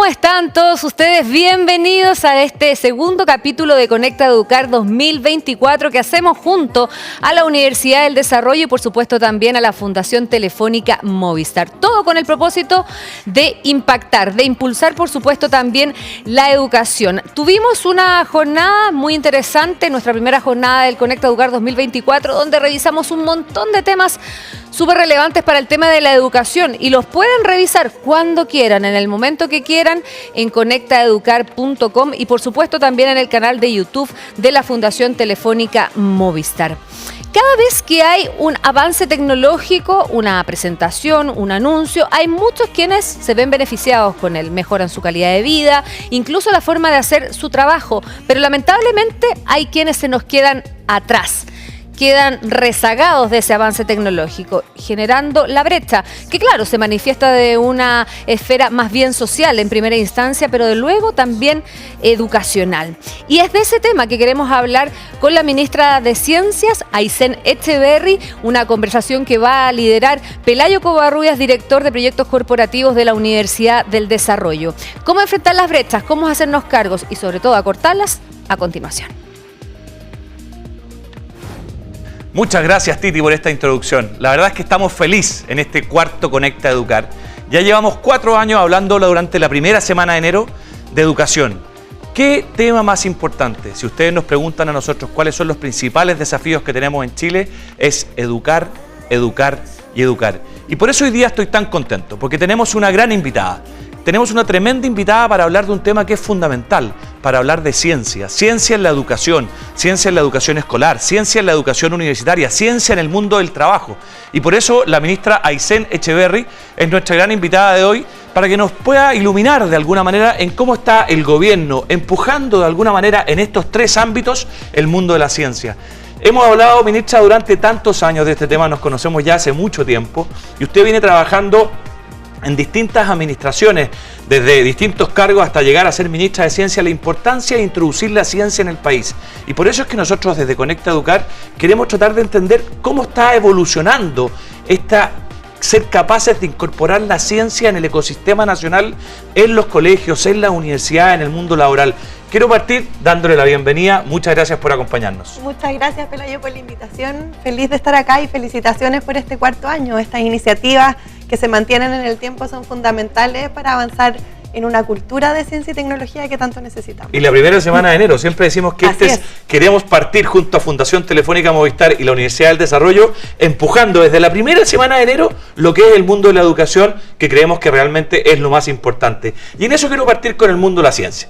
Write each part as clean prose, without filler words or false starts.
están todos ustedes? Bienvenidos a este segundo capítulo de Conecta Educar 2024 que hacemos junto a la Universidad del Desarrollo y por supuesto también a la Fundación Telefónica Movistar. Todo con el propósito de impactar, de impulsar por supuesto también la educación. Tuvimos una jornada muy interesante, nuestra primera jornada del Conecta Educar 2024, donde revisamos un montón de temas súper relevantes para el tema de la educación y los pueden revisar cuando quieran, en el momento que quieran, en conectaeducar.com y por supuesto también en el canal de YouTube de la Fundación Telefónica Movistar. Cada vez que hay un avance tecnológico, una presentación, un anuncio, hay muchos quienes se ven beneficiados con él, mejoran su calidad de vida, incluso la forma de hacer su trabajo, pero lamentablemente hay quienes se nos quedan atrás. Quedan rezagados de ese avance tecnológico, generando la brecha, que claro, se manifiesta de una esfera más bien social en primera instancia, pero de luego también educacional. Y es de ese tema que queremos hablar con la ministra de Ciencias, Aysén Echeverry, una conversación que va a liderar Pelayo Covarrubias, director de proyectos corporativos de la Universidad del Desarrollo. ¿Cómo enfrentar las brechas? ¿Cómo hacernos cargos? Y sobre todo acortarlas a continuación. Muchas gracias, Titi, por esta introducción. La verdad es que estamos felices en este cuarto Conecta Educar. Ya llevamos 4 años hablando durante la primera semana de enero de educación. ¿Qué tema más importante? Si ustedes nos preguntan a nosotros cuáles son los principales desafíos que tenemos en Chile, es educar, educar y educar. Y por eso hoy día estoy tan contento, porque tenemos una gran invitada. Tenemos una tremenda invitada para hablar de un tema que es fundamental, para hablar de ciencia. Ciencia en la educación escolar, ciencia en la educación universitaria, ciencia en el mundo del trabajo. Y por eso la ministra Aysén Echeverry es nuestra gran invitada de hoy, para que nos pueda iluminar de alguna manera en cómo está el gobierno empujando de alguna manera en estos 3 ámbitos el mundo de la ciencia. Hemos hablado, ministra, durante tantos años de este tema, nos conocemos ya hace mucho tiempo, y usted viene trabajando en distintas administraciones, desde distintos cargos hasta llegar a ser ministra de Ciencia, la importancia de introducir la ciencia en el país. Y por eso es que nosotros desde Conecta Educar queremos tratar de entender cómo está evolucionando ser capaces de incorporar la ciencia en el ecosistema nacional, en los colegios, en las universidades, en el mundo laboral. Quiero partir dándole la bienvenida. Muchas gracias por acompañarnos. Muchas gracias, Pelayo, por la invitación. Feliz de estar acá y felicitaciones por este 4º año. Estas iniciativas que se mantienen en el tiempo son fundamentales para avanzar en una cultura de ciencia y tecnología que tanto necesitamos. Y la primera semana de enero, siempre decimos que queremos partir junto a Fundación Telefónica Movistar y la Universidad del Desarrollo, empujando desde la primera semana de enero lo que es el mundo de la educación, que creemos que realmente es lo más importante. Y en eso quiero partir con el mundo de la ciencia.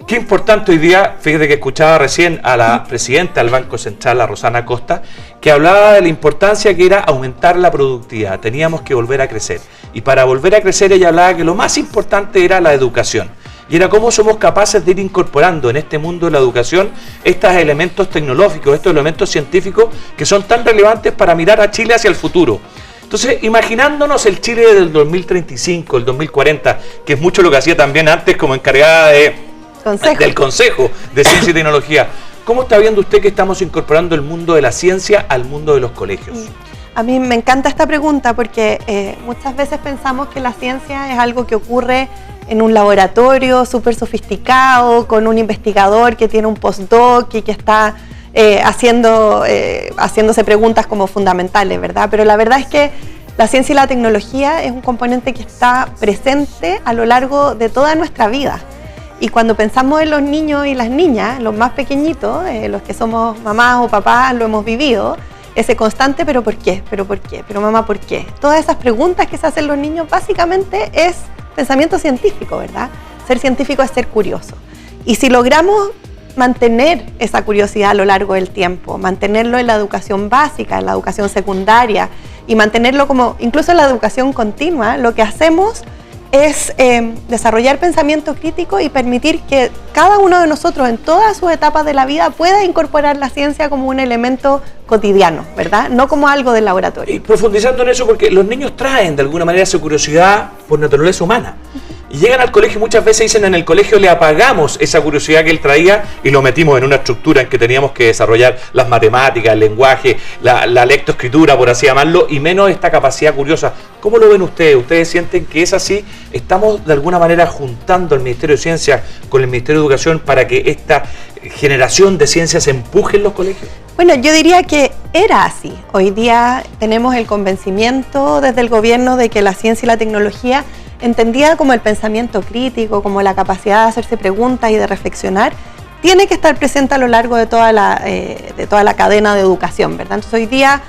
Qué importante hoy día, fíjate que escuchaba recién a la presidenta del Banco Central, a Rosana Costa, que hablaba de la importancia que era aumentar la productividad, teníamos que volver a crecer. Y para volver a crecer ella hablaba que lo más importante era la educación. Y era cómo somos capaces de ir incorporando en este mundo de la educación estos elementos tecnológicos, estos elementos científicos que son tan relevantes para mirar a Chile hacia el futuro. Entonces, imaginándonos el Chile del 2035, el 2040, que es mucho lo que hacía también antes como encargada del Consejo de Ciencia y Tecnología. ¿Cómo está viendo usted que estamos incorporando el mundo de la ciencia al mundo de los colegios? A mí me encanta esta pregunta porque muchas veces pensamos que la ciencia es algo que ocurre en un laboratorio súper sofisticado, con un investigador que tiene un postdoc y que está haciéndose preguntas como fundamentales, ¿verdad? Pero la verdad es que la ciencia y la tecnología es un componente que está presente a lo largo de toda nuestra vida. Y cuando pensamos en los niños y las niñas, los más pequeñitos, los que somos mamás o papás, lo hemos vivido, ese constante, ¿pero por qué? ¿Pero por qué? ¿Pero mamá, por qué? Todas esas preguntas que se hacen los niños básicamente es pensamiento científico, ¿verdad? Ser científico es ser curioso. Y si logramos mantener esa curiosidad a lo largo del tiempo, mantenerlo en la educación básica, en la educación secundaria y mantenerlo como incluso en la educación continua, lo que hacemos es desarrollar pensamiento crítico y permitir que cada uno de nosotros en todas sus etapas de la vida pueda incorporar la ciencia como un elemento cotidiano, ¿verdad? No como algo del laboratorio. Y profundizando en eso, porque los niños traen de alguna manera esa curiosidad por naturaleza humana. y llegan al colegio y muchas veces dicen, en el colegio le apagamos esa curiosidad que él traía y lo metimos en una estructura en que teníamos que desarrollar las matemáticas, el lenguaje, la lectoescritura, por así llamarlo, y menos esta capacidad curiosa. ¿Cómo lo ven ustedes? ¿Ustedes sienten que es así? ¿Estamos de alguna manera juntando el Ministerio de Ciencia con el Ministerio de Educación para que esta generación de ciencia se empuje en los colegios? Bueno, yo diría que era así. Hoy día tenemos el convencimiento desde el gobierno de que la ciencia y la tecnología, entendida como el pensamiento crítico, como la capacidad de hacerse preguntas y de reflexionar, tiene que estar presente a lo largo de toda la cadena de educación, ¿verdad? Entonces hoy día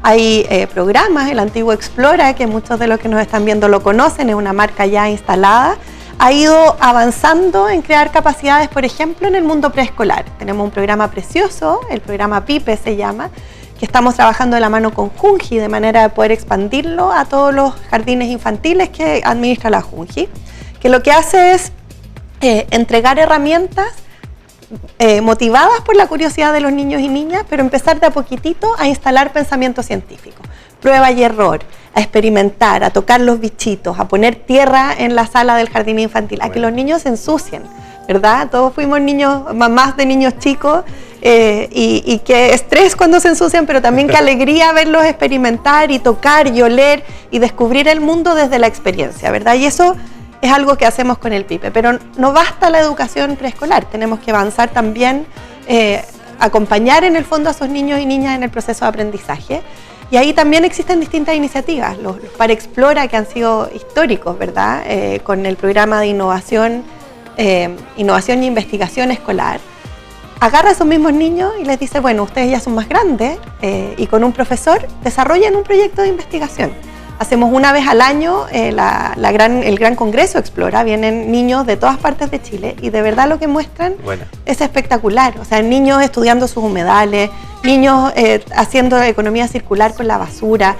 hay programas, el antiguo Explora, que muchos de los que nos están viendo lo conocen, es una marca ya instalada, ha ido avanzando en crear capacidades, por ejemplo, en el mundo preescolar. Tenemos un programa precioso, el programa PIPE se llama, que estamos trabajando de la mano con Junji, de manera de poder expandirlo a todos los jardines infantiles que administra la Junji, que lo que hace es entregar herramientas motivadas por la curiosidad de los niños y niñas, pero empezar de a poquitito a instalar pensamiento científico, prueba y error, a experimentar, a tocar los bichitos, a poner tierra en la sala del jardín infantil, a que los niños se ensucien, ¿verdad? Todos fuimos niños, mamás de niños chicos, y qué estrés cuando se ensucian, pero también qué alegría verlos experimentar y tocar y oler y descubrir el mundo desde la experiencia, ¿verdad? Y eso es algo que hacemos con el PIPE, pero no basta la educación preescolar, tenemos que avanzar también, acompañar en el fondo a esos niños y niñas en el proceso de aprendizaje. Y ahí también existen distintas iniciativas, los Para Explora, que han sido históricos, ¿verdad? Con el programa de innovación e investigación escolar. Agarra a esos mismos niños y les dice, bueno, ustedes ya son más grandes y con un profesor desarrollen un proyecto de investigación. Hacemos una vez al año el gran congreso Explora, vienen niños de todas partes de Chile y de verdad lo que muestran es espectacular. O sea, niños estudiando sus humedales, niños haciendo economía circular con la basura,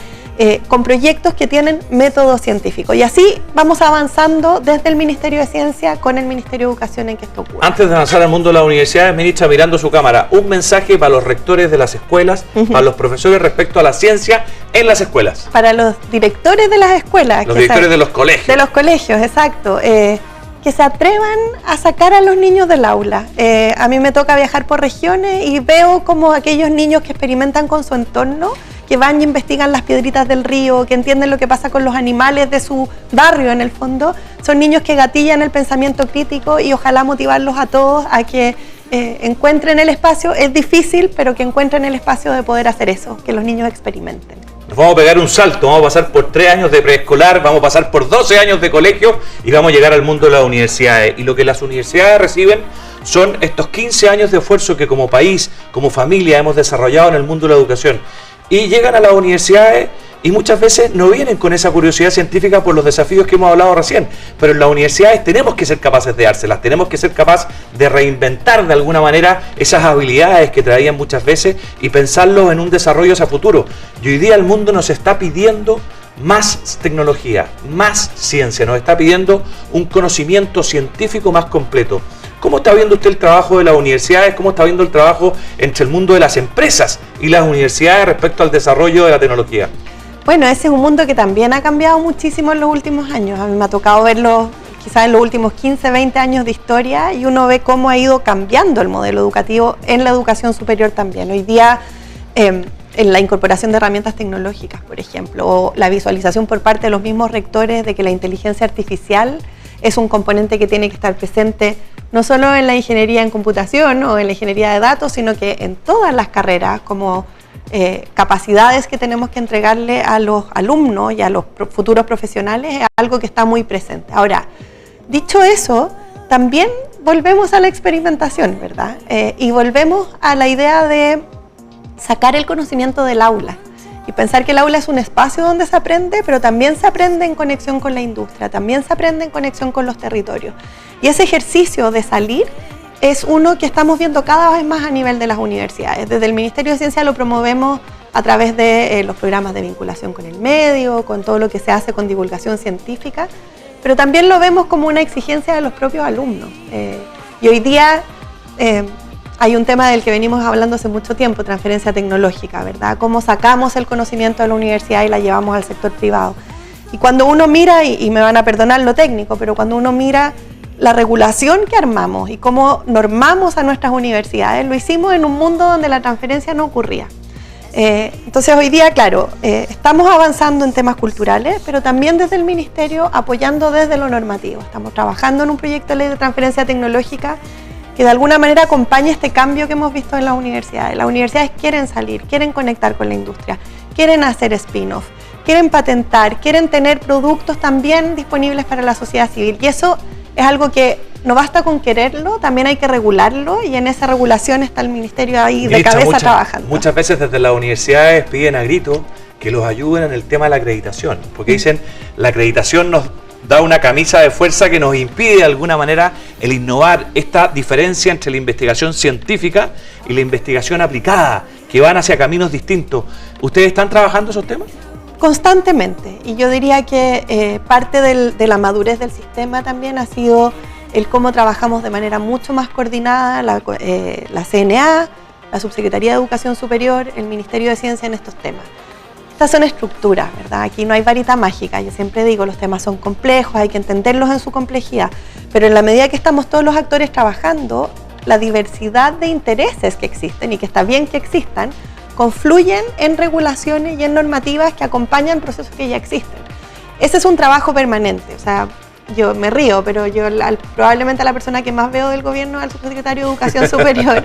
con proyectos que tienen método científico. Y así vamos avanzando desde el Ministerio de Ciencia con el Ministerio de Educación en que esto ocurre. Antes de avanzar al mundo de las universidades, ministra, mirando su cámara, un mensaje para los rectores de las escuelas, para los profesores respecto a la ciencia en las escuelas. Para los directores de las escuelas. Los directores de los colegios. De los colegios, exacto. Que se atrevan a sacar a los niños del aula. A mí me toca viajar por regiones y veo como aquellos niños que experimentan con su entorno, que van y investigan las piedritas del río, que entienden lo que pasa con los animales de su barrio en el fondo, son niños que gatillan el pensamiento crítico y ojalá motivarlos a todos a que encuentren el espacio, es difícil, pero que encuentren el espacio de poder hacer eso, que los niños experimenten. Nos vamos a pegar un salto, vamos a pasar por 3 años de preescolar, vamos a pasar por 12 años de colegio y vamos a llegar al mundo de las universidades. Y lo que las universidades reciben son estos 15 años de esfuerzo que como país, como familia hemos desarrollado en el mundo de la educación. Y llegan a las universidades y muchas veces no vienen con esa curiosidad científica por los desafíos que hemos hablado recién, pero en las universidades tenemos que ser capaces de dárselas, tenemos que ser capaces de reinventar de alguna manera esas habilidades que traían muchas veces y pensarlo en un desarrollo hacia futuro. Y hoy día el mundo nos está pidiendo más tecnología, más ciencia, nos está pidiendo un conocimiento científico más completo. ¿Cómo está viendo usted el trabajo de las universidades? ¿Cómo está viendo el trabajo entre el mundo de las empresas y las universidades respecto al desarrollo de la tecnología? Bueno, ese es un mundo que también ha cambiado muchísimo en los últimos años. A mí me ha tocado verlo quizás en los últimos 15, 20 años de historia y uno ve cómo ha ido cambiando el modelo educativo en la educación superior también. Hoy día, en la incorporación de herramientas tecnológicas, por ejemplo, o la visualización por parte de los mismos rectores de que la inteligencia artificial es un componente que tiene que estar presente no solo en la ingeniería en computación o en la ingeniería de datos, sino que en todas las carreras como capacidades que tenemos que entregarle a los alumnos y a los futuros profesionales es algo que está muy presente. Ahora, dicho eso, también volvemos a la experimentación, ¿verdad? Y volvemos a la idea de sacar el conocimiento del aula y pensar que el aula es un espacio donde se aprende, pero también se aprende en conexión con la industria, también se aprende en conexión con los territorios. Y ese ejercicio de salir es uno que estamos viendo cada vez más a nivel de las universidades. Desde el Ministerio de Ciencia lo promovemos a través de los programas de vinculación con el medio, con todo lo que se hace con divulgación científica, pero también lo vemos como una exigencia de los propios alumnos. Y hoy día hay un tema del que venimos hablando hace mucho tiempo, transferencia tecnológica, ¿verdad? Cómo sacamos el conocimiento de la universidad y la llevamos al sector privado. Y cuando uno mira, y me van a perdonar lo técnico, pero cuando uno mira la regulación que armamos y cómo normamos a nuestras universidades, lo hicimos en un mundo donde la transferencia no ocurría. Entonces hoy día, claro, estamos avanzando en temas culturales, pero también desde el Ministerio apoyando desde lo normativo. Estamos trabajando en un proyecto de ley de transferencia tecnológica que de alguna manera acompañe este cambio que hemos visto en las universidades. Las universidades quieren salir, quieren conectar con la industria, quieren hacer spin-off, quieren patentar, quieren tener productos también disponibles para la sociedad civil. Y eso es algo que no basta con quererlo, también hay que regularlo, y en esa regulación está el Ministerio ahí de cabeza trabajando. Muchas veces desde las universidades piden a gritos que los ayuden en el tema de la acreditación, porque dicen la acreditación nos da una camisa de fuerza que nos impide de alguna manera el innovar, esta diferencia entre la investigación científica y la investigación aplicada, que van hacia caminos distintos. ¿Ustedes están trabajando esos temas? Constantemente, y yo diría que parte de la madurez del sistema también ha sido el cómo trabajamos de manera mucho más coordinada la CNA, la Subsecretaría de Educación Superior, el Ministerio de Ciencia en estos temas. Estas son estructuras, ¿verdad? Aquí no hay varita mágica, yo siempre digo, los temas son complejos, hay que entenderlos en su complejidad, pero en la medida que estamos todos los actores trabajando, la diversidad de intereses que existen y que está bien que existan, confluyen en regulaciones y en normativas que acompañan procesos que ya existen. Ese es un trabajo permanente, o sea, yo me río, pero yo probablemente la persona que más veo del gobierno es al subsecretario de Educación Superior,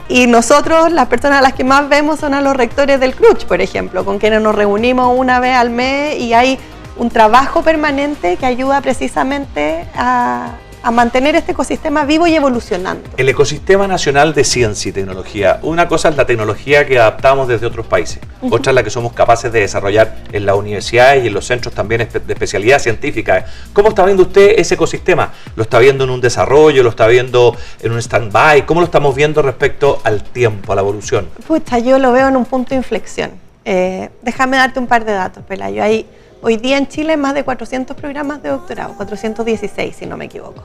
y nosotros, las personas a las que más vemos son a los rectores del CRUCH, por ejemplo, con quienes nos reunimos una vez al mes, y hay un trabajo permanente que ayuda precisamente a mantener este ecosistema vivo y evolucionando. El ecosistema nacional de ciencia y tecnología, una cosa es la tecnología que adaptamos desde otros países, otra es la que somos capaces de desarrollar en las universidades y en los centros también de especialidad científica. ¿Cómo está viendo usted ese ecosistema? ¿Lo está viendo en un desarrollo? ¿Lo está viendo en un stand-by? ¿Cómo lo estamos viendo respecto al tiempo, a la evolución? Pucha, yo lo veo en un punto de inflexión. Déjame darte un par de datos, Pelayo. Hoy día en Chile más de 400 programas de doctorado, 416 si no me equivoco.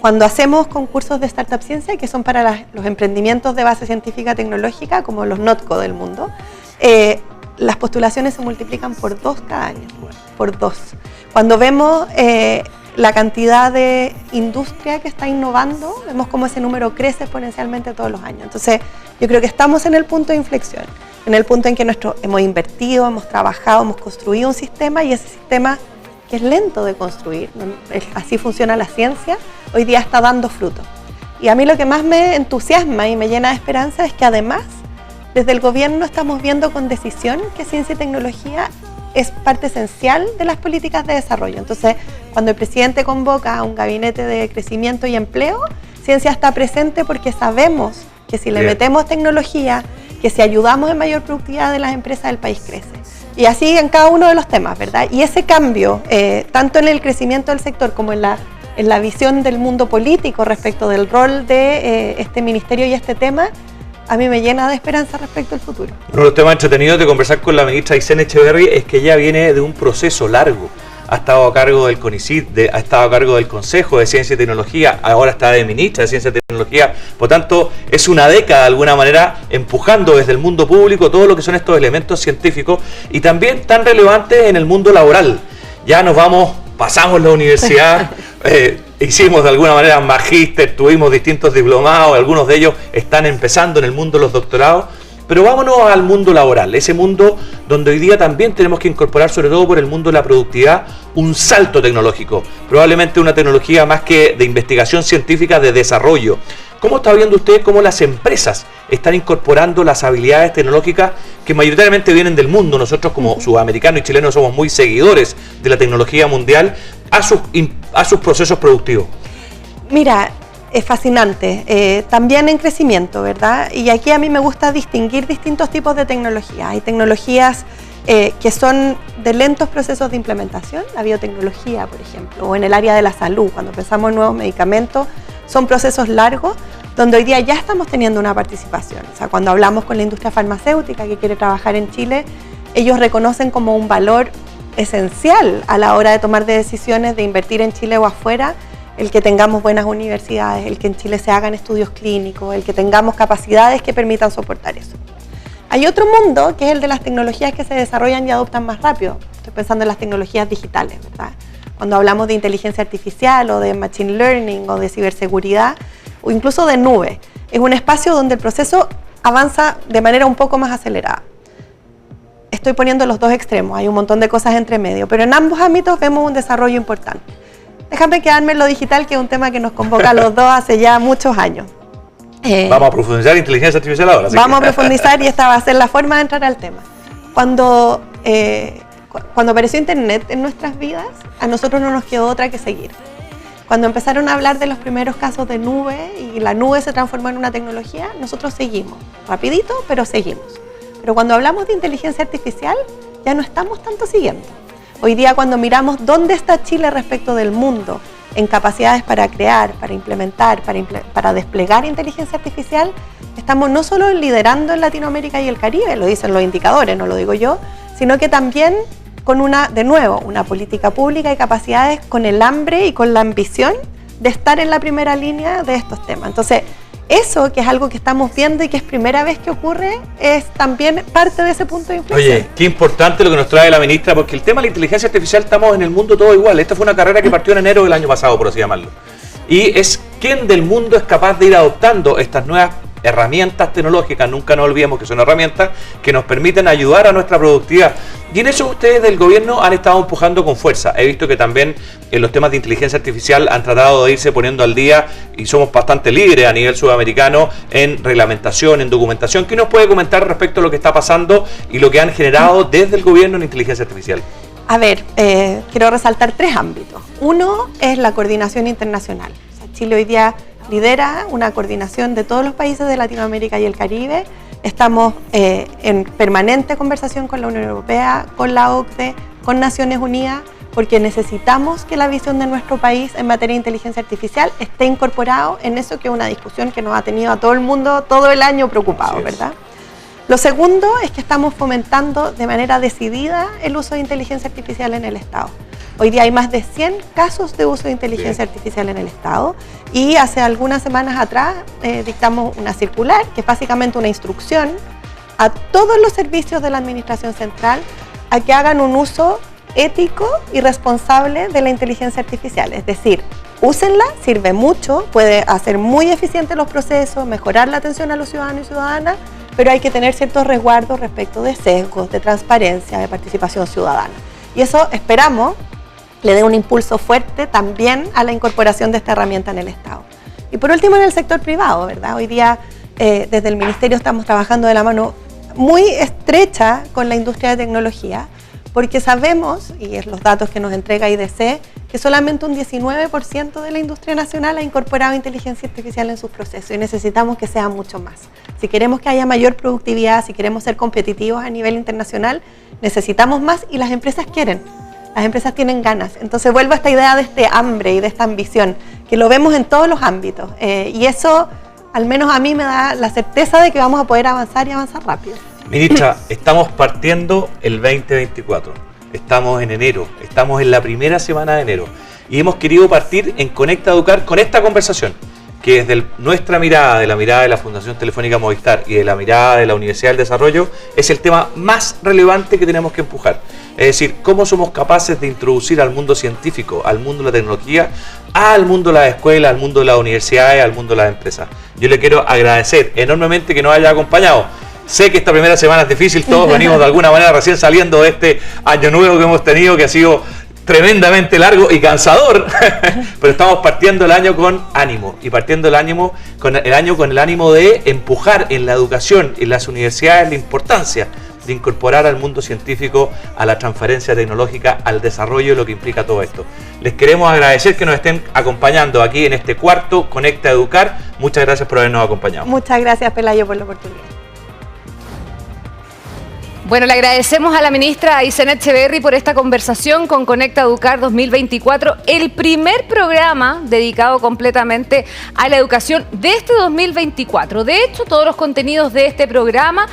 Cuando hacemos concursos de Startup Ciencia, que son para los emprendimientos de base científica tecnológica, como los NOTCO del mundo, las postulaciones se multiplican por 2 cada año, por 2. Cuando vemos la cantidad de industria que está innovando, vemos cómo ese número crece exponencialmente todos los años. Entonces, yo creo que estamos en el punto de inflexión, en el punto en que hemos invertido, hemos trabajado, hemos construido un sistema, y ese sistema, que es lento de construir, así funciona la ciencia, hoy día está dando fruto. Y a mí lo que más me entusiasma y me llena de esperanza es que además, desde el gobierno estamos viendo con decisión que ciencia y tecnología es parte esencial de las políticas de desarrollo. Entonces, cuando el presidente convoca a un gabinete de crecimiento y empleo, ciencia está presente porque sabemos que si le metemos tecnología, que si ayudamos en mayor productividad de las empresas, el país crece. Y así en cada uno de los temas, ¿verdad? Y ese cambio, tanto en el crecimiento del sector como en la visión del mundo político respecto del rol de este ministerio y este tema, a mí me llena de esperanza respecto al futuro. Uno de los temas entretenidos de conversar con la ministra Aysén Echeverry es que ella viene de un proceso largo. Ha estado a cargo del CONICYT, ha estado a cargo del Consejo de Ciencia y Tecnología, ahora está de ministra de Ciencia y Tecnología, por tanto es una década de alguna manera empujando desde el mundo público todo lo que son estos elementos científicos y también tan relevantes en el mundo laboral. Ya pasamos la universidad, hicimos de alguna manera magíster, tuvimos distintos diplomados, algunos de ellos están empezando en el mundo de los doctorados, pero vámonos al mundo laboral, ese mundo donde hoy día también tenemos que incorporar, sobre todo por el mundo de la productividad, un salto tecnológico, probablemente una tecnología más que de investigación científica, de desarrollo. ¿Cómo está viendo usted cómo las empresas están incorporando las habilidades tecnológicas que mayoritariamente vienen del mundo? Nosotros como sudamericanos y chilenos somos muy seguidores de la tecnología mundial a sus procesos productivos. Mira, es fascinante, también en crecimiento, ¿verdad? Y aquí a mí me gusta distinguir distintos tipos de tecnologías. Hay tecnologías que son de lentos procesos de implementación, la biotecnología, por ejemplo, o en el área de la salud, cuando pensamos en nuevos medicamentos, son procesos largos, donde hoy día ya estamos teniendo una participación. O sea, cuando hablamos con la industria farmacéutica que quiere trabajar en Chile, ellos reconocen como un valor esencial a la hora de tomar decisiones de invertir en Chile o afuera, el que tengamos buenas universidades, el que en Chile se hagan estudios clínicos, el que tengamos capacidades que permitan soportar eso. Hay otro mundo que es el de las tecnologías que se desarrollan y adoptan más rápido. Estoy pensando en las tecnologías digitales, ¿verdad? Cuando hablamos de inteligencia artificial o de machine learning o de ciberseguridad o incluso de nube, es un espacio donde el proceso avanza de manera un poco más acelerada. Estoy poniendo los dos extremos, hay un montón de cosas entre medio, pero en ambos ámbitos vemos un desarrollo importante. Déjame quedarme en lo digital, que es un tema que nos convoca a los dos hace ya muchos años. Vamos a profundizar en inteligencia artificial ahora. Vamos a profundizar y esta va a ser la forma de entrar al tema. Cuando apareció Internet en nuestras vidas, a nosotros no nos quedó otra que seguir. Cuando empezaron a hablar de los primeros casos de nube y la nube se transformó en una tecnología, nosotros seguimos, rapidito, pero seguimos. Pero cuando hablamos de inteligencia artificial, ya no estamos tanto siguiendo. Hoy día, cuando miramos dónde está Chile respecto del mundo, en capacidades para crear, para implementar, para desplegar inteligencia artificial, estamos no solo liderando en Latinoamérica y el Caribe, lo dicen los indicadores, no lo digo yo, sino que también con una política pública y capacidades con el hambre y con la ambición de estar en la primera línea de estos temas. Entonces, eso, que es algo que estamos viendo y que es primera vez que ocurre, es también parte de ese punto de inflexión. Oye, qué importante lo que nos trae la ministra, porque el tema de la inteligencia artificial, estamos en el mundo todo igual. Esta fue una carrera que partió en enero del año pasado, por así llamarlo. Y es quién del mundo es capaz de ir adoptando estas nuevas herramientas tecnológicas, nunca nos olvidemos que son herramientas que nos permiten ayudar a nuestra productividad. Y en eso ustedes del gobierno han estado empujando con fuerza. He visto que también en los temas de inteligencia artificial han tratado de irse poniendo al día y somos bastante líderes a nivel sudamericano en reglamentación, en documentación. ¿Qué nos puede comentar respecto a lo que está pasando y lo que han generado desde el gobierno en inteligencia artificial? A ver, quiero resaltar 3 ámbitos. Uno es la coordinación internacional. O sea, Chile hoy día lidera una coordinación de todos los países de Latinoamérica y el Caribe. Estamos en permanente conversación con la Unión Europea, con la OCDE, con Naciones Unidas, porque necesitamos que la visión de nuestro país en materia de inteligencia artificial esté incorporado en eso, que es una discusión que nos ha tenido a todo el mundo todo el año preocupado, ¿verdad? Lo segundo es que estamos fomentando de manera decidida el uso de inteligencia artificial en el Estado. Hoy día hay más de 100 casos de uso de inteligencia artificial en el Estado y hace algunas semanas atrás dictamos una circular, que es básicamente una instrucción a todos los servicios de la Administración Central a que hagan un uso ético y responsable de la inteligencia artificial. Es decir, úsenla, sirve mucho, puede hacer muy eficientes los procesos, mejorar la atención a los ciudadanos y ciudadanas, pero hay que tener ciertos resguardos respecto de sesgos, de transparencia, de participación ciudadana. Y eso esperamos le dé un impulso fuerte también a la incorporación de esta herramienta en el Estado. Y por último, en el sector privado, ¿verdad? Hoy día desde el Ministerio estamos trabajando de la mano muy estrecha con la industria de tecnología, porque sabemos, y es los datos que nos entrega IDC, que solamente un 19% de la industria nacional ha incorporado inteligencia artificial en sus procesos y necesitamos que sea mucho más. Si queremos que haya mayor productividad, si queremos ser competitivos a nivel internacional, necesitamos más y las empresas quieren. Las empresas tienen ganas. Entonces vuelvo a esta idea de este hambre y de esta ambición, que lo vemos en todos los ámbitos. Y eso, al menos a mí, me da la certeza de que vamos a poder avanzar y avanzar rápido. Ministra, estamos partiendo el 2024. Estamos en enero. Estamos en la primera semana de enero. Y hemos querido partir en Conecta Educar con esta conversación, que desde nuestra mirada, de la mirada de la Fundación Telefónica Movistar y de la mirada de la Universidad del Desarrollo, es el tema más relevante que tenemos que empujar. Es decir, cómo somos capaces de introducir al mundo científico, al mundo de la tecnología, al mundo de las escuelas, al mundo de las universidades, al mundo de las empresas. Yo le quiero agradecer enormemente que nos haya acompañado. Sé que esta primera semana es difícil, todos venimos de alguna manera recién saliendo de este año nuevo que hemos tenido, que ha sido tremendamente largo y cansador, pero estamos partiendo el año con ánimo y partiendo el año con el ánimo de empujar en la educación, en las universidades, la importancia de incorporar al mundo científico, a la transferencia tecnológica, al desarrollo, lo que implica todo esto. Les queremos agradecer que nos estén acompañando aquí en este cuarto Conecta Educar. Muchas gracias por habernos acompañado. Muchas gracias, Pelayo, por la oportunidad. Bueno, le agradecemos a la ministra Aysén Echeverry por esta conversación con Conecta Educar 2024, el primer programa dedicado completamente a la educación de este 2024. De hecho, todos los contenidos de este programa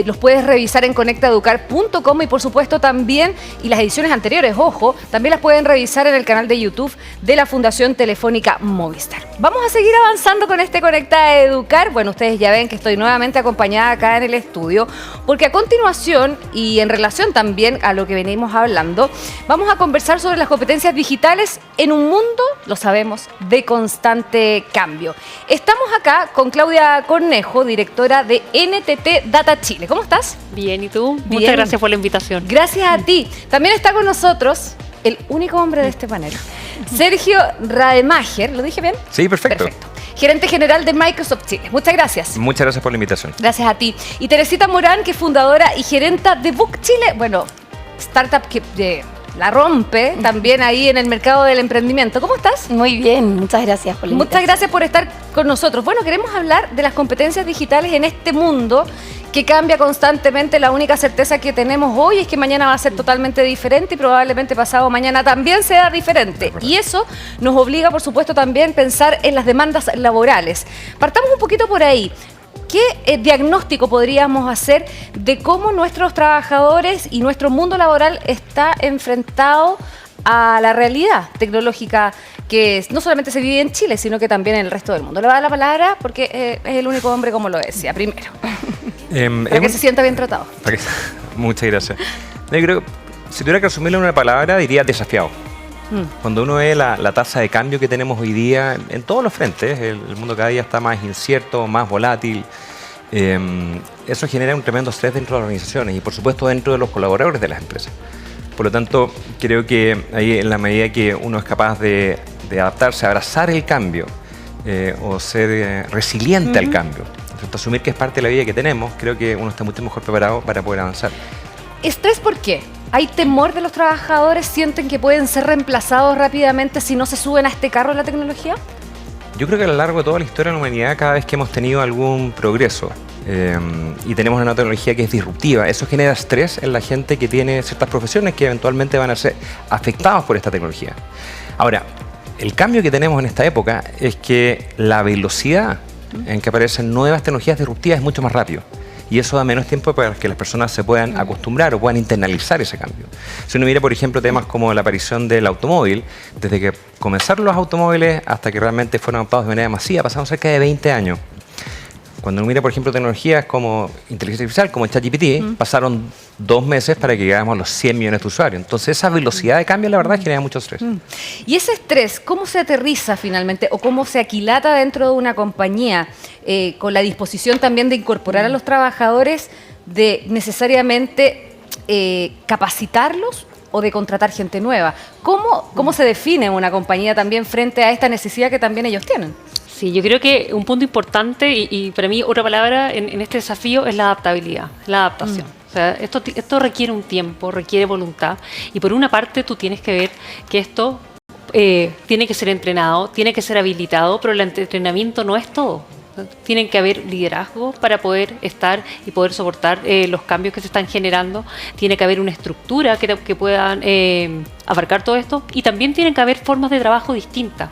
Los puedes revisar en conectaeducar.com y por supuesto también, y las ediciones anteriores, ojo, también las pueden revisar en el canal de YouTube de la Fundación Telefónica Movistar. Vamos a seguir avanzando con este Conecta Educar. Bueno, ustedes ya ven que estoy nuevamente acompañada acá en el estudio, porque a continuación, y en relación también a lo que venimos hablando, vamos a conversar sobre las competencias digitales en un mundo, lo sabemos, de constante cambio. Estamos acá con Claudia Cornejo, directora de NTT Data Chile. ¿Cómo estás? Bien, ¿y tú? Bien. Muchas gracias por la invitación. Gracias a ti. También está con nosotros el único hombre de este panel, Sergio Rademacher. ¿Lo dije bien? Sí, perfecto. Gerente general de Microsoft Chile. Muchas gracias. Muchas gracias por la invitación. Gracias a ti. Y Teresita Morán, que es fundadora y gerenta de Book Chile. Bueno, startup que la rompe también ahí en el mercado del emprendimiento. ¿Cómo estás? Muy bien, muchas gracias por la invitación. Muchas gracias por estar con nosotros. Bueno, queremos hablar de las competencias digitales en este mundo que cambia constantemente. La única certeza que tenemos hoy es que mañana va a ser totalmente diferente y probablemente pasado mañana también sea diferente. Y eso nos obliga, por supuesto, también a pensar en las demandas laborales. Partamos un poquito por ahí. ¿Qué diagnóstico podríamos hacer de cómo nuestros trabajadores y nuestro mundo laboral está enfrentado a la realidad tecnológica que no solamente se vive en Chile, sino que también en el resto del mundo? Le voy a dar la palabra porque es el único hombre, como lo decía, primero. Para que se sienta bien tratado. Muchas gracias. Yo creo, si tuviera que resumirlo en una palabra, diría desafiado. Cuando uno ve la tasa de cambio que tenemos hoy día en todos los frentes, el mundo cada día está más incierto, más volátil. Eso genera un tremendo estrés dentro de las organizaciones y por supuesto dentro de los colaboradores de las empresas. Por lo tanto, creo que ahí en la medida que uno es capaz de adaptarse, abrazar el cambio o ser resiliente al cambio, asumir que es parte de la vida que tenemos, creo que uno está mucho mejor preparado para poder avanzar. ¿Estrés por qué? ¿Hay temor de los trabajadores? ¿Sienten que pueden ser reemplazados rápidamente si no se suben a este carro de la tecnología? Yo creo que a lo largo de toda la historia de la humanidad, cada vez que hemos tenido algún progreso y tenemos una tecnología que es disruptiva, eso genera estrés en la gente que tiene ciertas profesiones que eventualmente van a ser afectados por esta tecnología. Ahora, el cambio que tenemos en esta época es que la velocidad en que aparecen nuevas tecnologías disruptivas es mucho más rápido. Y eso da menos tiempo para que las personas se puedan acostumbrar o puedan internalizar ese cambio. Si uno mira, por ejemplo, temas como la aparición del automóvil, desde que comenzaron los automóviles hasta que realmente fueron adoptados de manera masiva, pasaron cerca de 20 años. Cuando uno mira, por ejemplo, tecnologías como inteligencia artificial, como ChatGPT, pasaron 2 meses para que llegáramos a los 100 millones de usuarios. Entonces, esa velocidad de cambio, la verdad, genera mucho estrés. Y ese estrés, ¿cómo se aterriza finalmente o cómo se aquilata dentro de una compañía con la disposición también de incorporar a los trabajadores, de necesariamente capacitarlos o de contratar gente nueva? ¿Cómo se define una compañía también frente a esta necesidad que también ellos tienen? Sí, yo creo que un punto importante y para mí otra palabra en este desafío es la adaptabilidad, la adaptación. O sea, esto requiere un tiempo, requiere voluntad y por una parte tú tienes que ver que esto tiene que ser entrenado, tiene que ser habilitado, pero el entrenamiento no es todo. Tienen que haber liderazgo para poder estar y poder soportar los cambios que se están generando. Tiene que haber una estructura que puedan abarcar todo esto y también tienen que haber formas de trabajo distintas.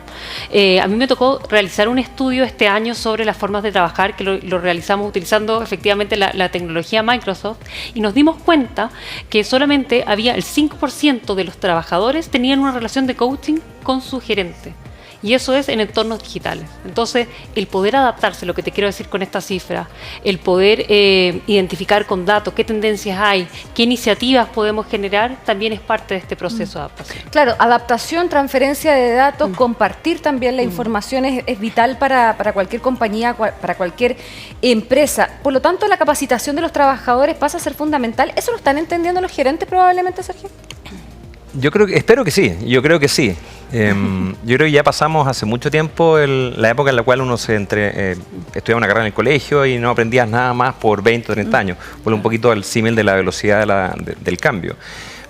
A mí me tocó realizar un estudio este año sobre las formas de trabajar que lo realizamos utilizando efectivamente la tecnología Microsoft y nos dimos cuenta que solamente había el 5% de los trabajadores tenían una relación de coaching con su gerente. Y eso es en entornos digitales. Entonces, el poder adaptarse, lo que te quiero decir con esta cifra, el poder identificar con datos qué tendencias hay, qué iniciativas podemos generar, también es parte de este proceso de adaptación. Claro, adaptación, transferencia de datos, compartir también la información es vital para cualquier compañía, para cualquier empresa. Por lo tanto, la capacitación de los trabajadores pasa a ser fundamental. ¿Eso lo están entendiendo los gerentes probablemente, Sergio? Yo creo que, espero que sí, yo creo que sí. Yo creo que ya pasamos hace mucho tiempo la época en la cual uno estudiaba una carrera en el colegio y no aprendías nada más por 20 o 30 años. Vuelve un poquito al símil de la velocidad del cambio.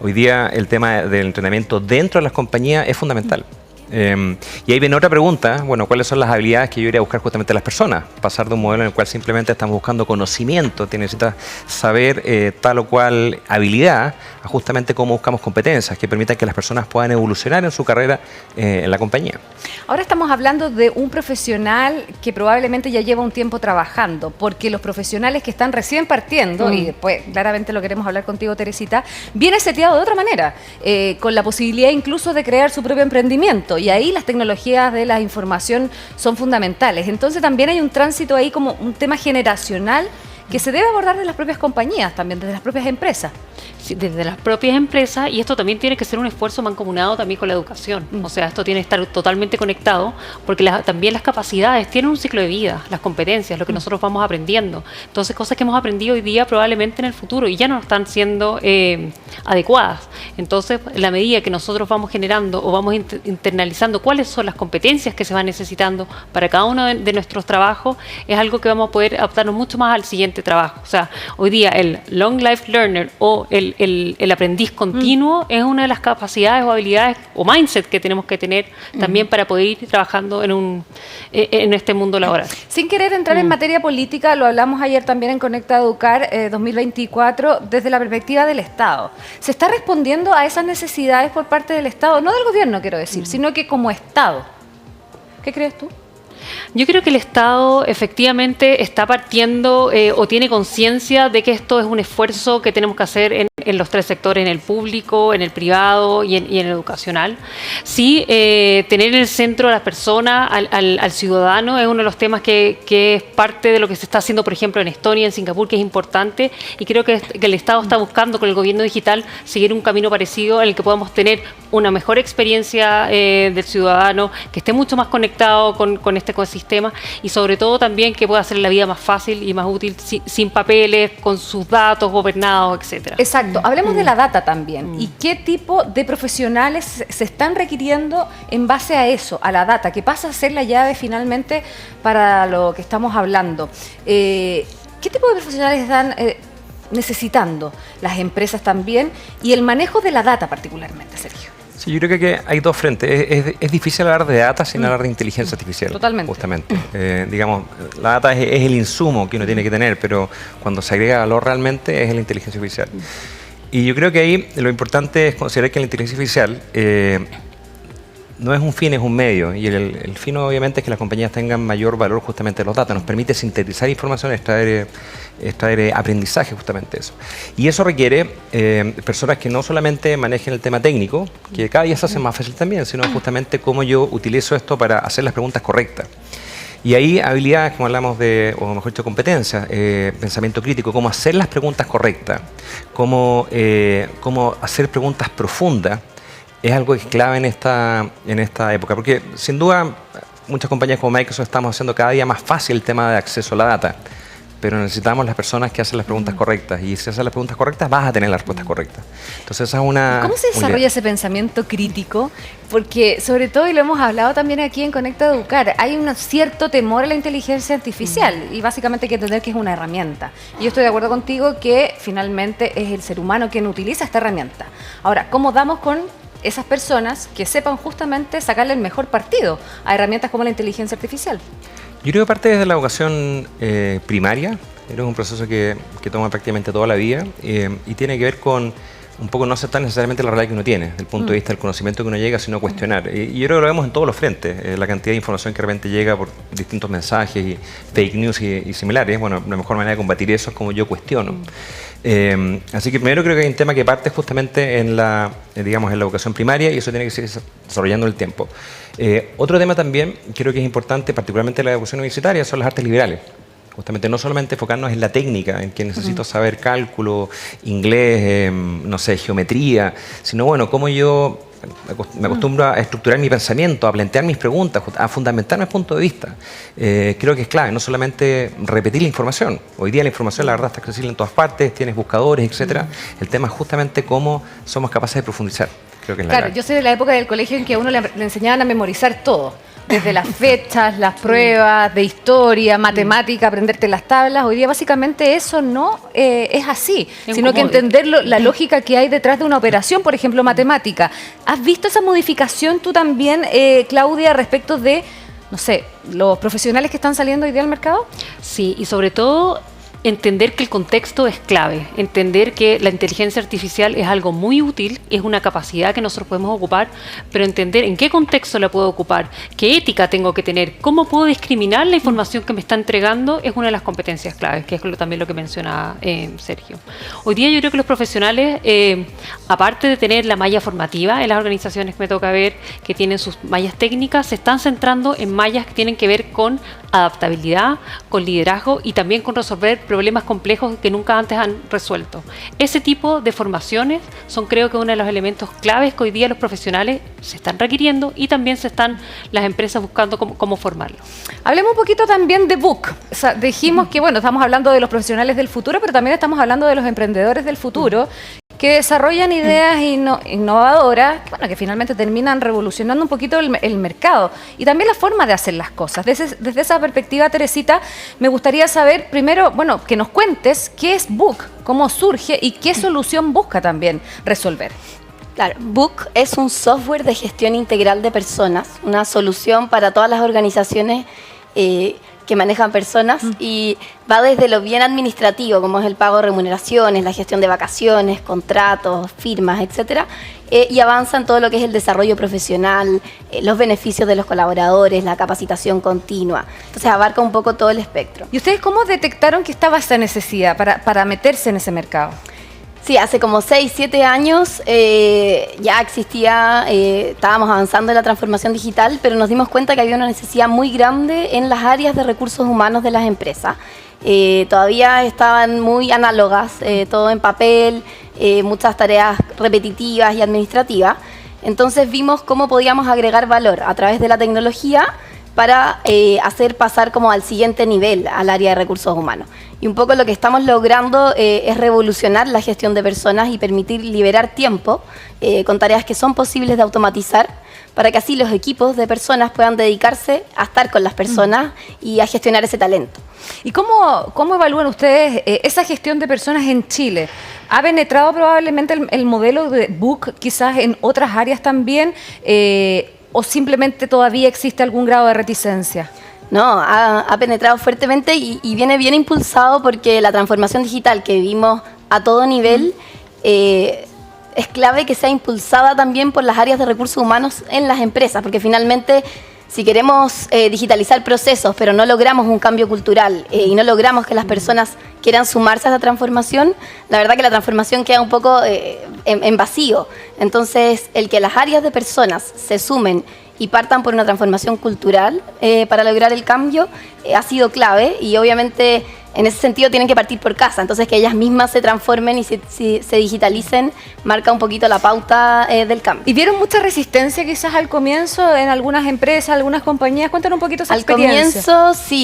Hoy día el tema del entrenamiento dentro de las compañías es fundamental. Y ahí viene otra pregunta, bueno, ¿cuáles son las habilidades que yo iría a buscar justamente a las personas? Pasar de un modelo en el cual simplemente estamos buscando conocimiento, necesitas saber tal o cual habilidad, a justamente cómo buscamos competencias que permitan que las personas puedan evolucionar en su carrera en la compañía. Ahora estamos hablando de un profesional que probablemente ya lleva un tiempo trabajando, porque los profesionales que están recién partiendo, y después claramente lo queremos hablar contigo, Teresita, viene seteado de otra manera, con la posibilidad incluso de crear su propio emprendimiento, y ahí las tecnologías de la información son fundamentales. Entonces también hay un tránsito ahí como un tema generacional que se debe abordar de las propias compañías, también desde las propias empresas. Sí, desde las propias empresas, y esto también tiene que ser un esfuerzo mancomunado también con la educación. O sea, esto tiene que estar totalmente conectado, porque también las capacidades tienen un ciclo de vida, las competencias, lo que nosotros vamos aprendiendo. Entonces, cosas que hemos aprendido hoy día probablemente en el futuro y ya no están siendo adecuadas. Entonces, en la medida que nosotros vamos generando o vamos internalizando cuáles son las competencias que se van necesitando para cada uno de nuestros trabajos, es algo que vamos a poder adaptarnos mucho más al siguiente trabajo. O sea, hoy día el Long Life Learner o el aprendiz continuo es una de las capacidades o habilidades o mindset que tenemos que tener también para poder ir trabajando en este mundo laboral. Sin querer entrar en materia política, lo hablamos ayer también en Conecta Educar 2024, desde la perspectiva del Estado. ¿Se está respondiendo a esas necesidades por parte del Estado? No del gobierno, quiero decir, sino que como Estado. ¿Qué crees tú? Yo creo que el Estado efectivamente está partiendo o tiene conciencia de que esto es un esfuerzo que tenemos que hacer en los tres sectores, en el público, en el privado y en el educacional. Sí, tener en el centro a las personas, al ciudadano, es uno de los temas que es parte de lo que se está haciendo, por ejemplo, en Estonia, en Singapur, que es importante, y creo que el Estado está buscando con el gobierno digital seguir un camino parecido en el que podamos tener una mejor experiencia del ciudadano, que esté mucho más conectado con este ecosistema y sobre todo también que pueda hacer la vida más fácil y más útil, sin papeles, con sus datos gobernados, etcétera. Exacto. Hablemos de la data también. ¿Y qué tipo de profesionales se están requiriendo en base a eso, a la data, que pasa a ser la llave finalmente para lo que estamos hablando? ¿Qué tipo de profesionales están necesitando las empresas también y el manejo de la data particularmente, Sergio? Sí, yo creo que hay dos frentes. Es difícil hablar de data sin hablar de inteligencia artificial. Totalmente. Justamente. Digamos, la data es el insumo que uno tiene que tener, pero cuando se agrega valor realmente es la inteligencia artificial. Y yo creo que ahí lo importante es considerar que la inteligencia artificial no es un fin, es un medio. Y el fin obviamente es que las compañías tengan mayor valor justamente de los datos. Nos permite sintetizar información, extraer aprendizaje, justamente eso. Y eso requiere personas que no solamente manejen el tema técnico, que cada día se hace más fácil también, sino justamente cómo yo utilizo esto para hacer las preguntas correctas. Y ahí habilidades, como hablamos de, o mejor dicho, competencias, pensamiento crítico, cómo hacer las preguntas correctas, cómo hacer preguntas profundas, es algo que es clave en esta época. Porque sin duda, muchas compañías como Microsoft estamos haciendo cada día más fácil el tema de acceso a la data. Pero necesitamos las personas que hacen las preguntas correctas. Y si haces las preguntas correctas, vas a tener las respuestas correctas. Entonces, esa es una... ¿Cómo se desarrolla ese pensamiento crítico? Porque, sobre todo, y lo hemos hablado también aquí en Conecta Educar, hay un cierto temor a la inteligencia artificial. Y básicamente hay que entender que es una herramienta. Y yo estoy de acuerdo contigo que finalmente es el ser humano quien utiliza esta herramienta. Ahora, ¿cómo damos con esas personas que sepan justamente sacarle el mejor partido a herramientas como la inteligencia artificial? Yo creo que parte desde la educación primaria, es un proceso que toma prácticamente toda la vida y tiene que ver con un poco no aceptar necesariamente la realidad que uno tiene, desde el punto de vista del conocimiento que uno llega, sino cuestionar. Y yo creo que lo vemos en todos los frentes, la cantidad de información que de repente llega por distintos mensajes y fake news y similares. Bueno, la mejor manera de combatir eso es como yo cuestiono. Así que primero creo que hay un tema que parte justamente en la educación primaria y eso tiene que seguir desarrollando el tiempo. Otro tema también creo que es importante, particularmente en la educación universitaria, son las artes liberales. Justamente no solamente enfocarnos en la técnica, en que necesito saber cálculo, inglés, no sé, geometría, sino bueno, cómo yo me acostumbro a estructurar mi pensamiento, a plantear mis preguntas, a fundamentar mi punto de vista. Creo que es clave, no solamente repetir la información. Hoy día la información, la verdad, está accesible en todas partes, tienes buscadores, etcétera. El tema es justamente cómo somos capaces de profundizar. Creo que es la claro, clave. yo soy de la época del colegio en que a uno le enseñaban a memorizar todo. desde las fechas, las pruebas de historia, matemática, aprenderte las tablas. Hoy día básicamente eso no es así, sino que entender la lógica que hay detrás de una operación, por ejemplo, matemática. ¿Has visto esa modificación tú también, Claudia, respecto de, no sé, los profesionales que están saliendo hoy día al mercado? Sí, y sobre todo entender que el contexto es clave, entender que la inteligencia artificial es algo muy útil, es una capacidad que nosotros podemos ocupar, pero entender en qué contexto la puedo ocupar, qué ética tengo que tener, cómo puedo discriminar la información que me está entregando, es una de las competencias claves, que es también lo que mencionaba Sergio. Hoy día yo creo que los profesionales, aparte de tener la malla formativa en las organizaciones que me toca ver, que tienen sus mallas técnicas, se están centrando en mallas que tienen que ver con adaptabilidad, con liderazgo y también con resolver problemas complejos que nunca antes han resuelto. Ese tipo de formaciones son, creo que, uno de los elementos claves que hoy día los profesionales se están requiriendo y también se están las empresas buscando cómo formarlo. Hablemos un poquito también de Book. O sea, dijimos que, bueno, estamos hablando de los profesionales del futuro, pero también estamos hablando de los emprendedores del futuro que desarrollan ideas innovadoras, bueno, que finalmente terminan revolucionando un poquito el mercado y también la forma de hacer las cosas. Desde esa perspectiva, Teresita, me gustaría saber primero, bueno, que nos cuentes qué es Book, cómo surge y qué solución busca también resolver. Claro, Book es un software de gestión integral de personas, una solución para todas las organizaciones que manejan personas y va desde lo bien administrativo, como es el pago de remuneraciones, la gestión de vacaciones, contratos, firmas, etcétera, y avanza en todo lo que es el desarrollo profesional, los beneficios de los colaboradores, la capacitación continua. Entonces abarca un poco todo el espectro. ¿Y ustedes cómo detectaron que estaba esa necesidad para meterse en ese mercado? Sí, hace como 6, 7 años ya existía, estábamos avanzando en la transformación digital, pero nos dimos cuenta que había una necesidad muy grande en las áreas de recursos humanos de las empresas. Todavía estaban muy análogas, todo en papel, muchas tareas repetitivas y administrativas. Entonces vimos cómo podíamos agregar valor a través de la tecnología para hacer pasar como al siguiente nivel al área de recursos humanos. Y un poco lo que estamos logrando es revolucionar la gestión de personas y permitir liberar tiempo con tareas que son posibles de automatizar para que así los equipos de personas puedan dedicarse a estar con las personas y a gestionar ese talento. ¿Y cómo evalúan ustedes esa gestión de personas en Chile? ¿Ha penetrado probablemente el modelo de Book quizás en otras áreas también? ¿O simplemente todavía existe algún grado de reticencia? No, ha penetrado fuertemente y viene bien impulsado porque la transformación digital que vivimos a todo nivel es clave que sea impulsada también por las áreas de recursos humanos en las empresas, porque finalmente si queremos digitalizar procesos pero no logramos un cambio cultural y no logramos que las personas quieran sumarse a esa transformación, la verdad que la transformación queda un poco en vacío. Entonces, el que las áreas de personas se sumen y partan por una transformación cultural para lograr el cambio ha sido clave y obviamente en ese sentido tienen que partir por casa, entonces que ellas mismas se transformen y se digitalicen marca un poquito la pauta del cambio. ¿Y vieron mucha resistencia quizás al comienzo en algunas empresas, algunas compañías? Cuéntanos un poquito esa experiencia.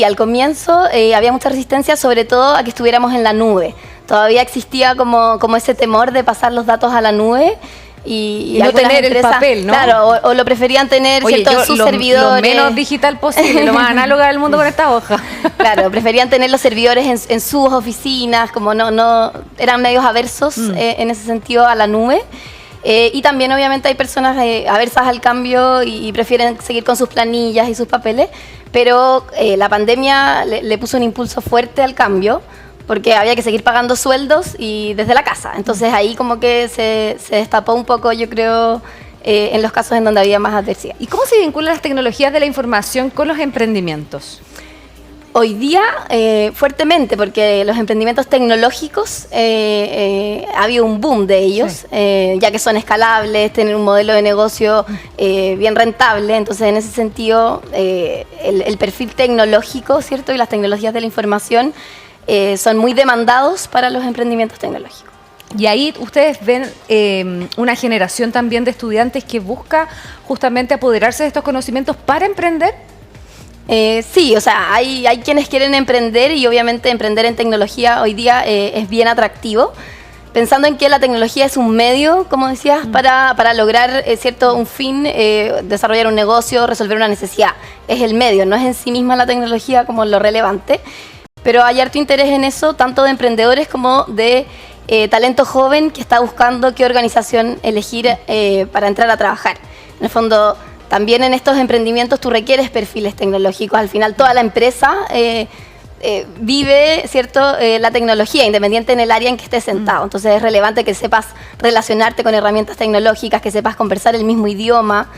Al comienzo había mucha resistencia, sobre todo a que estuviéramos en la nube. Todavía existía como ese temor de pasar los datos a la nube. Y no tener el papel, ¿no? Claro, o lo preferían tener en sus servidores. Lo menos digital posible, lo más análoga del mundo con esta hoja. Claro, preferían tener los servidores en sus oficinas, como no eran medios aversos en ese sentido a la nube. Y también obviamente hay personas aversas al cambio y prefieren seguir con sus planillas y sus papeles, pero la pandemia le puso un impulso fuerte al cambio, porque había que seguir pagando sueldos y desde la casa. Entonces ahí como que se destapó un poco, yo creo, en los casos en donde había más adversidad. ¿Y cómo se vinculan las tecnologías de la información con los emprendimientos? Hoy día, fuertemente, porque los emprendimientos tecnológicos, ha habido un boom de ellos, sí. Ya que son escalables, tienen un modelo de negocio bien rentable. Entonces, en ese sentido, el perfil tecnológico, ¿cierto? Y las tecnologías de la información son muy demandados para los emprendimientos tecnológicos. Y ahí ustedes ven una generación también de estudiantes que busca justamente apoderarse de estos conocimientos para emprender. Sí, o sea, hay quienes quieren emprender y obviamente emprender en tecnología hoy día es bien atractivo. pensando en que la tecnología es un medio, como decías, para lograr un fin, desarrollar un negocio, resolver una necesidad. Es el medio, no es en sí misma la tecnología como lo relevante, pero hay harto interés en eso, tanto de emprendedores como de talento joven que está buscando qué organización elegir para entrar a trabajar. En el fondo, también en estos emprendimientos tú requieres perfiles tecnológicos. Al final, toda la empresa vive, ¿cierto?, la tecnología, independiente en el área en que estés sentado. Entonces es relevante que sepas relacionarte con herramientas tecnológicas, que sepas conversar el mismo idioma.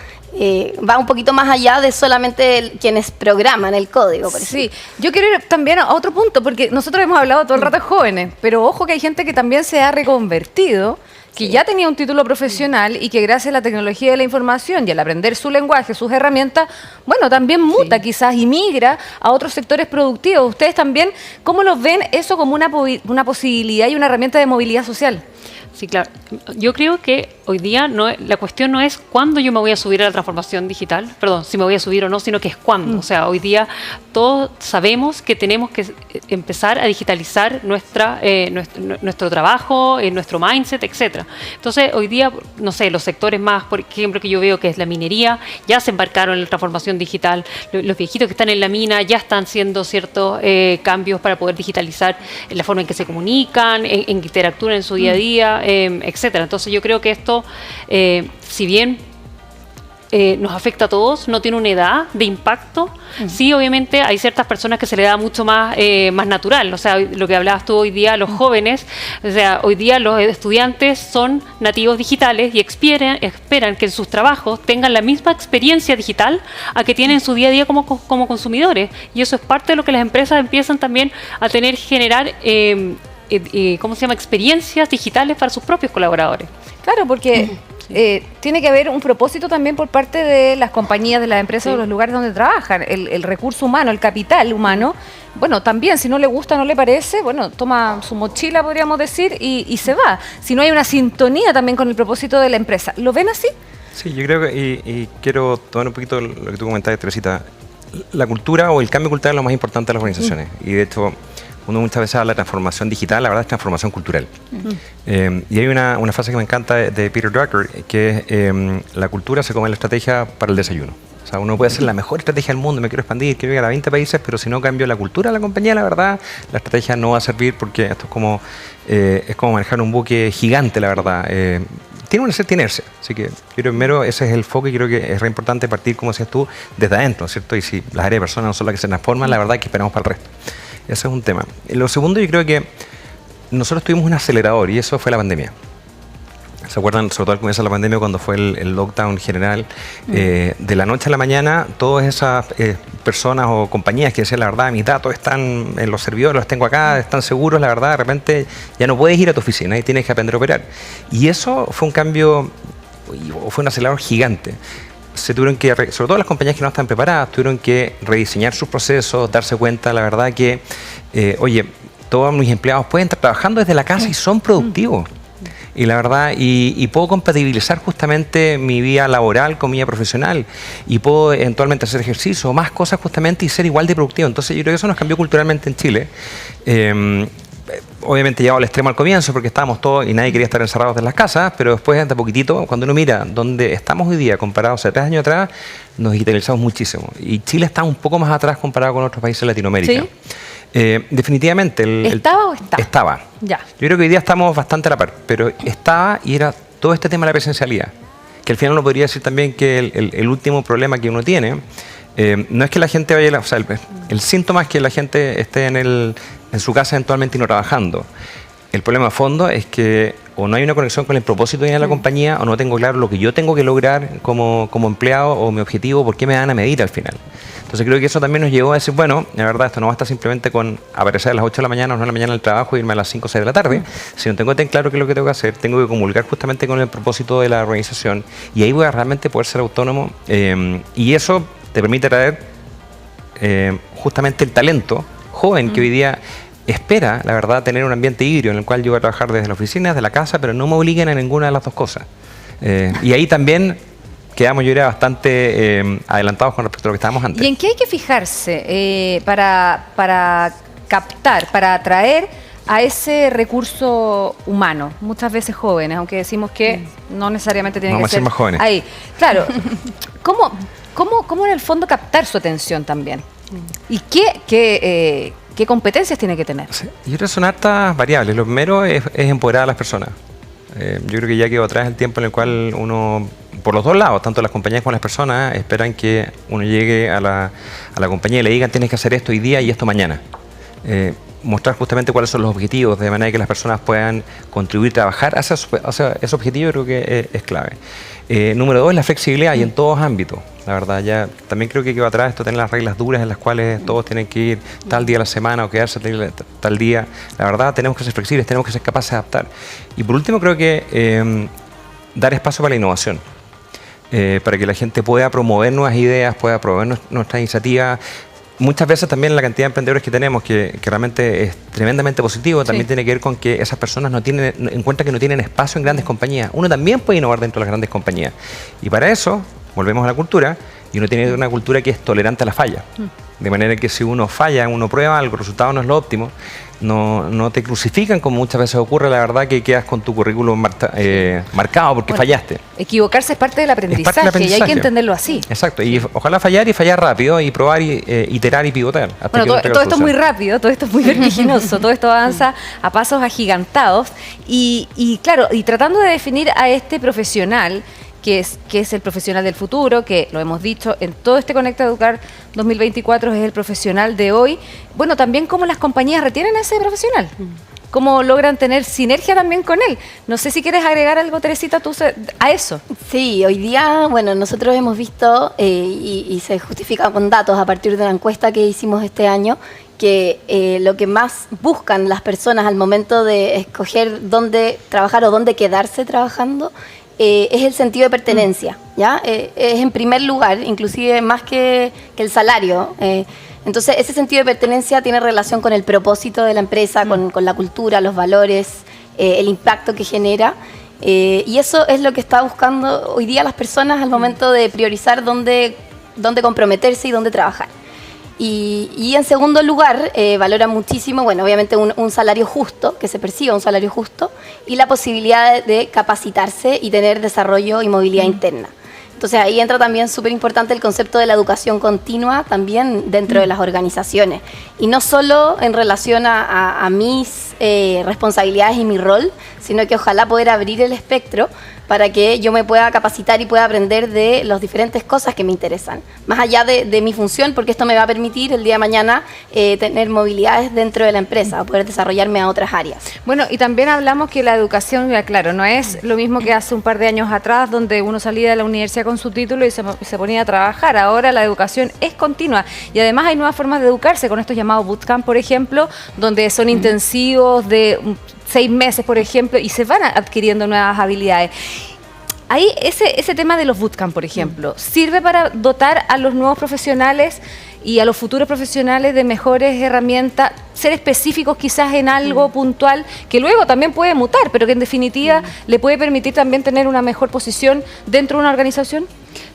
Va un poquito más allá de solamente quienes programan el código. Por Sí, yo quiero ir también a otro punto, porque nosotros hemos hablado todo el rato de jóvenes, pero ojo que hay gente que también se ha reconvertido, que ya tenía un título profesional y que gracias a la tecnología de la información y al aprender su lenguaje, sus herramientas, bueno, también muta quizás y migra a otros sectores productivos. Ustedes también, ¿cómo los ven eso como una posibilidad y una herramienta de movilidad social? Sí, claro. Yo creo que hoy día la cuestión no es cuándo yo me voy a subir a la transformación digital, perdón, si me voy a subir o no, sino que es cuándo. O sea, hoy día todos sabemos que tenemos que empezar a digitalizar nuestro trabajo, nuestro mindset, etcétera. Entonces, hoy día, no sé, los sectores más, por ejemplo, que yo veo que es la minería, ya se embarcaron en la transformación digital. Los viejitos que están en la mina ya están haciendo ciertos cambios para poder digitalizar la forma en que se comunican, en que interactúan en su día a día, etcétera. Entonces yo creo que esto, si bien nos afecta a todos, no tiene una edad de impacto. Sí, obviamente hay ciertas personas que se le da mucho más natural. O sea, lo que hablabas tú hoy día, los jóvenes, o sea, hoy día los estudiantes son nativos digitales y esperan que en sus trabajos tengan la misma experiencia digital a que tienen en su día a día como consumidores. Y eso es parte de lo que las empresas empiezan también a generar experiencias digitales para sus propios colaboradores. Claro, porque tiene que haber un propósito también por parte de las compañías, de las empresas, de los lugares donde trabajan. El recurso humano, el capital humano, bueno, también si no le gusta, no le parece, bueno, toma su mochila, podríamos decir, y se va. Si no hay una sintonía también con el propósito de la empresa. ¿Lo ven así? Sí, yo creo que, y quiero tomar un poquito lo que tú comentabas, Teresita, la cultura o el cambio cultural es lo más importante de las organizaciones. Y de hecho, uno muchas veces habla de transformación digital, la verdad es transformación cultural. Y hay una frase que me encanta de Peter Drucker, que es la cultura se come la estrategia para el desayuno. O sea, uno puede hacer la mejor estrategia del mundo, me quiero expandir, quiero llegar a 20 países, pero si no cambio la cultura de la compañía, la verdad, la estrategia no va a servir porque esto es como manejar un buque gigante, la verdad. Tiene una cierta inercia, así que primero ese es el foco y creo que es re importante partir, como decías tú, desde adentro, ¿cierto? Y si las áreas de personas no son las que se transforman, la verdad es que esperamos para el resto. Ese es un tema. Lo segundo, yo creo que nosotros tuvimos un acelerador y eso fue la pandemia. ¿Se acuerdan? Sobre todo al comienzo de la pandemia, cuando fue el lockdown general, de la noche a la mañana, todas esas personas o compañías que decían, la verdad, mis datos están en los servidores, los tengo acá, están seguros, la verdad, de repente ya no puedes ir a tu oficina y tienes que aprender a operar. Y eso fue un cambio, fue un acelerador gigante. Se tuvieron que, sobre todo las compañías que no están preparadas, tuvieron que rediseñar sus procesos, darse cuenta, la verdad, que, oye, todos mis empleados pueden estar trabajando desde la casa y son productivos. Y la verdad, y puedo compatibilizar justamente mi vida laboral con mi vida profesional y puedo eventualmente hacer ejercicio, más cosas justamente y ser igual de productivo. Entonces yo creo que eso nos cambió culturalmente en Chile. Obviamente llegado al extremo al comienzo porque estábamos todos y nadie quería estar encerrados en las casas, pero después de poquitito, cuando uno mira donde estamos hoy día comparados a 3 años atrás, nos digitalizamos muchísimo. Y Chile está un poco más atrás comparado con otros países de Latinoamérica. ¿Sí? Definitivamente. ¿Estaba o está? Estaba. Ya. Yo creo que hoy día estamos bastante a la par, pero estaba y era todo este tema de la presencialidad, que al final uno podría decir también que el último problema que uno tiene, no es que la gente vaya, o sea, el síntoma es que la gente esté en su casa eventualmente y no trabajando. El problema a fondo es que o no hay una conexión con el propósito de la compañía o no tengo claro lo que yo tengo que lograr como empleado o mi objetivo, por qué me van a medir al final. Entonces creo que eso también nos llevó a decir, bueno, la verdad esto no basta simplemente con aparecer a las 8 de la mañana o 9 de la mañana al trabajo e irme a las 5 o 6 de la tarde, sino tengo tan claro qué es lo que tengo que hacer, tengo que comulgar justamente con el propósito de la organización y ahí voy a realmente poder ser autónomo y eso te permite traer justamente el talento joven que hoy día espera, la verdad, tener un ambiente híbrido en el cual yo voy a trabajar desde la oficina, desde la casa, pero no me obliguen a ninguna de las dos cosas. Y ahí también quedamos, yo diría, bastante adelantados con respecto a lo que estábamos antes. ¿Y en qué hay que fijarse para captar, para atraer a ese recurso humano, muchas veces jóvenes, aunque decimos que no necesariamente tienen que ser más jóvenes. ahí. Claro, ¿cómo en el fondo captar su atención también? ¿Y qué competencias tiene que tener? Sí, yo creo que son hartas variables. Lo primero es empoderar a las personas. Yo creo que ya quedó atrás el tiempo en el cual uno, por los dos lados, tanto las compañías como las personas, esperan que uno llegue a la compañía y le digan tienes que hacer esto hoy día y esto mañana. Mostrar justamente cuáles son los objetivos, de manera que las personas puedan contribuir, trabajar hacia ese objetivo, yo creo que es clave. Número 2 es la flexibilidad y en todos ámbitos. La verdad, ya también creo que quedó atrás esto, tener las reglas duras en las cuales todos tienen que ir tal día a la semana o quedarse tal día. La verdad, tenemos que ser flexibles, tenemos que ser capaces de adaptar. Y por último, creo que dar espacio para la innovación. Para que la gente pueda promover nuevas ideas, pueda promover nuestras iniciativas. Muchas veces también la cantidad de emprendedores que tenemos, que realmente es tremendamente positivo, también tiene que ver con que esas personas no tienen en cuenta que no tienen espacio en grandes compañías. Uno también puede innovar dentro de las grandes compañías. Y para eso, volvemos a la cultura, y uno tiene una cultura que es tolerante a la falla. De manera que si uno falla, uno prueba algo, el resultado no es lo óptimo, no te crucifican como muchas veces ocurre, la verdad que quedas con tu currículum marcado porque fallaste. Equivocarse es parte del aprendizaje y hay que entenderlo así. Exacto, y ojalá fallar y fallar rápido y probar y iterar y pivotar. Bueno, todo esto es muy rápido, todo esto es muy vertiginoso, todo esto avanza a pasos agigantados y claro, y tratando de definir a este profesional que es el profesional del futuro, que lo hemos dicho en todo este Conecta Educar 2024, es el profesional de hoy. Bueno, también cómo las compañías retienen a ese profesional, cómo logran tener sinergia también con él. No sé si quieres agregar algo, Teresita, tú a eso. Sí, hoy día, bueno, nosotros hemos visto, y se justifica con datos a partir de una encuesta que hicimos este año, que lo que más buscan las personas al momento de escoger dónde trabajar o dónde quedarse trabajando es el sentido de pertenencia, ¿ya? Es en primer lugar, inclusive más que el salario. Entonces, ese sentido de pertenencia tiene relación con el propósito de la empresa, con la cultura, los valores, el impacto que genera. Y eso es lo que está buscando hoy día las personas al momento de priorizar dónde comprometerse y dónde trabajar. Y en segundo lugar, valora muchísimo, bueno, obviamente un salario justo, que se perciba un salario justo, y la posibilidad de capacitarse y tener desarrollo y movilidad interna. Entonces ahí entra también súper importante el concepto de la educación continua también dentro de las organizaciones. Y no solo en relación a mis responsabilidades y mi rol, sino que ojalá poder abrir el espectro para que yo me pueda capacitar y pueda aprender de las diferentes cosas que me interesan. Más allá de mi función, porque esto me va a permitir el día de mañana tener movilidades dentro de la empresa, poder desarrollarme a otras áreas. Bueno, y también hablamos que la educación, claro, no es lo mismo que hace un par de años atrás, donde uno salía de la universidad con su título y se ponía a trabajar. Ahora la educación es continua y además hay nuevas formas de educarse, con estos llamados bootcamp, por ejemplo, donde son intensivos de 6 meses, por ejemplo, y se van adquiriendo nuevas habilidades. Ahí ese tema de los bootcamp, por ejemplo, ¿sirve para dotar a los nuevos profesionales y a los futuros profesionales de mejores herramientas, ser específicos quizás en algo puntual, que luego también puede mutar, pero que en definitiva le puede permitir también tener una mejor posición dentro de una organización?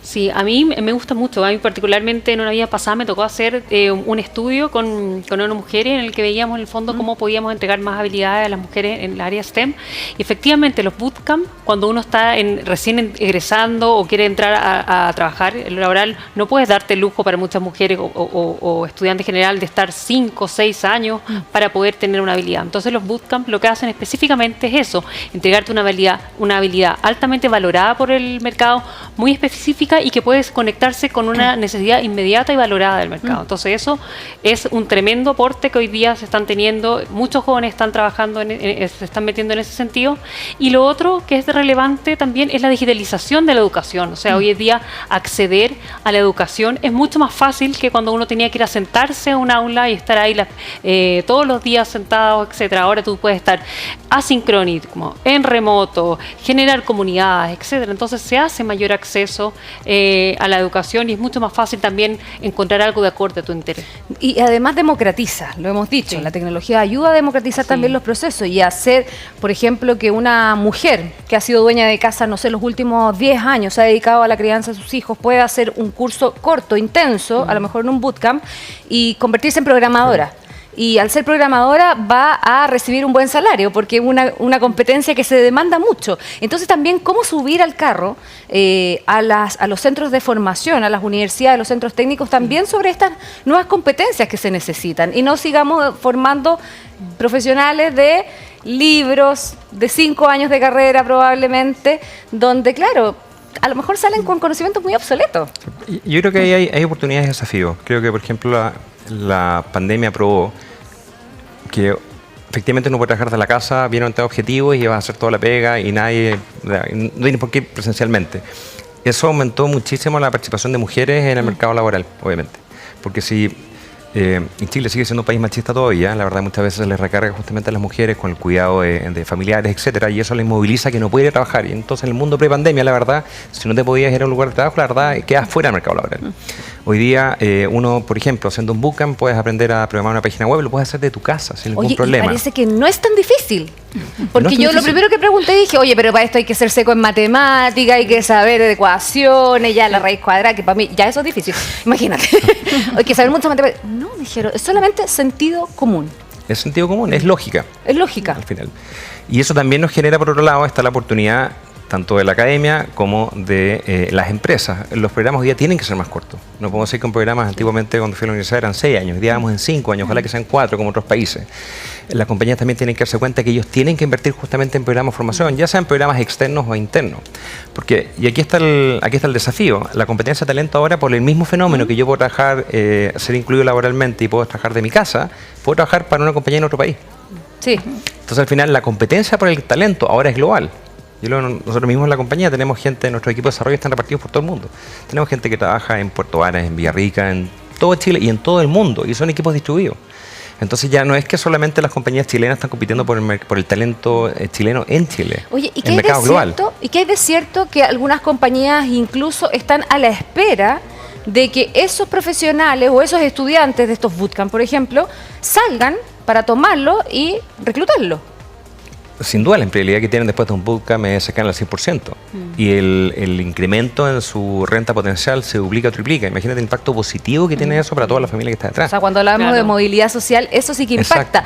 Sí, a mí me gusta mucho. A mí particularmente en una vida pasada me tocó hacer un estudio con una mujer en el que veíamos en el fondo cómo podíamos entregar más habilidades a las mujeres en el área STEM. Y efectivamente los bootcamp, cuando uno está recién egresando o quiere entrar a trabajar en lo laboral, no puedes darte el lujo para muchas mujeres o estudiantes en general de estar 5 o 6 años para poder tener una habilidad. Entonces los bootcamp lo que hacen específicamente es eso, entregarte una habilidad altamente valorada por el mercado, muy específica y que puedes conectarse con una necesidad inmediata y valorada del mercado. Entonces eso es un tremendo aporte que hoy día se están teniendo, muchos jóvenes están trabajando, se están metiendo en ese sentido. Y lo otro que es relevante también es la digitalización de la educación. O sea, hoy en día acceder a la educación es mucho más fácil que cuando uno tenía que ir a sentarse a un aula y estar ahí todos los días sentados, etcétera. Ahora tú puedes estar asincrónico, en remoto, generar comunidades, etcétera. Entonces se hace mayor acceso a la educación y es mucho más fácil también encontrar algo de acorde a tu interés. Y además democratiza, lo hemos dicho, sí. La tecnología ayuda a democratizar también los procesos y a hacer, por ejemplo, que una mujer que ha sido dueña de casa, no sé, los últimos 10 años, se ha dedicado a la crianza de sus hijos, pueda hacer un curso corto, intenso, a lo mejor en un bootcamp, y convertirse en programadora. y al ser programadora va a recibir un buen salario porque es una competencia que se demanda mucho. Entonces también cómo subir al carro a los centros de formación, a las universidades, a los centros técnicos también sobre estas nuevas competencias que se necesitan y no sigamos formando profesionales de libros de 5 años de carrera probablemente, donde claro, a lo mejor salen con conocimientos muy obsoletos. Yo creo que ahí hay oportunidades y desafíos. Creo que, por ejemplo, la pandemia probó que efectivamente uno puede trabajar de la casa, viene un objetivo y vas a hacer toda la pega y no tiene por qué ir presencialmente. Eso aumentó muchísimo la participación de mujeres en el mercado laboral, obviamente. Porque si y Chile sigue siendo un país machista todavía, la verdad muchas veces se les recarga justamente a las mujeres con el cuidado de familiares, etcétera, y eso les moviliza que no puede ir a trabajar. Y entonces en el mundo pre-pandemia, la verdad, si no te podías ir a un lugar de trabajo, la verdad, quedas fuera del mercado laboral. Hoy día, uno, por ejemplo, haciendo un bootcamp, puedes aprender a programar una página web, lo puedes hacer de tu casa, sin ningún problema. Y parece que no es tan difícil. Porque No es tan yo lo difícil. primero que pregunté dije, oye, pero para esto hay que ser seco en matemática, hay que saber de ecuaciones, ya la raíz cuadrada, que para mí ya eso es difícil. Imagínate. Hay que saber mucho matemática. No, dijeron, es solamente sentido común. Es sentido común, es lógica. Es lógica. Al final. Y eso también nos genera, por otro lado, está la oportunidad tanto de la academia como de las empresas. Los programas hoy día tienen que ser más cortos. No podemos decir que un programa antiguamente cuando fui a la universidad eran 6 años, hoy día vamos en 5 años, ojalá que sean 4 como otros países. Las compañías también tienen que darse cuenta que ellos tienen que invertir justamente en programas de formación, ya sean programas externos o internos. Porque, y aquí está el desafío, la competencia de talento ahora por el mismo fenómeno que yo puedo trabajar, ser incluido laboralmente y puedo trabajar de mi casa, puedo trabajar para una compañía en otro país. Sí. Entonces al final la competencia por el talento ahora es global. Nosotros mismos en la compañía tenemos gente, en nuestro equipo de desarrollo están repartidos por todo el mundo. Tenemos gente que trabaja en Puerto Varas, en Villarrica, en todo Chile y en todo el mundo, y son equipos distribuidos. Entonces ya no es que solamente las compañías chilenas están compitiendo por el talento chileno en Chile, Oye, ¿y en el mercado global. ¿y qué hay de cierto que algunas compañías incluso están a la espera de que esos profesionales o esos estudiantes de estos bootcamp, por ejemplo, salgan para tomarlo y reclutarlo? Sin duda, la empleabilidad que tienen después de un bootcamp es cercana al 100%. Y el incremento en su renta potencial se duplica o triplica. Imagínate el impacto positivo que tiene eso para toda la familia que está O detrás. sea, cuando hablamos de movilidad social, eso sí que impacta.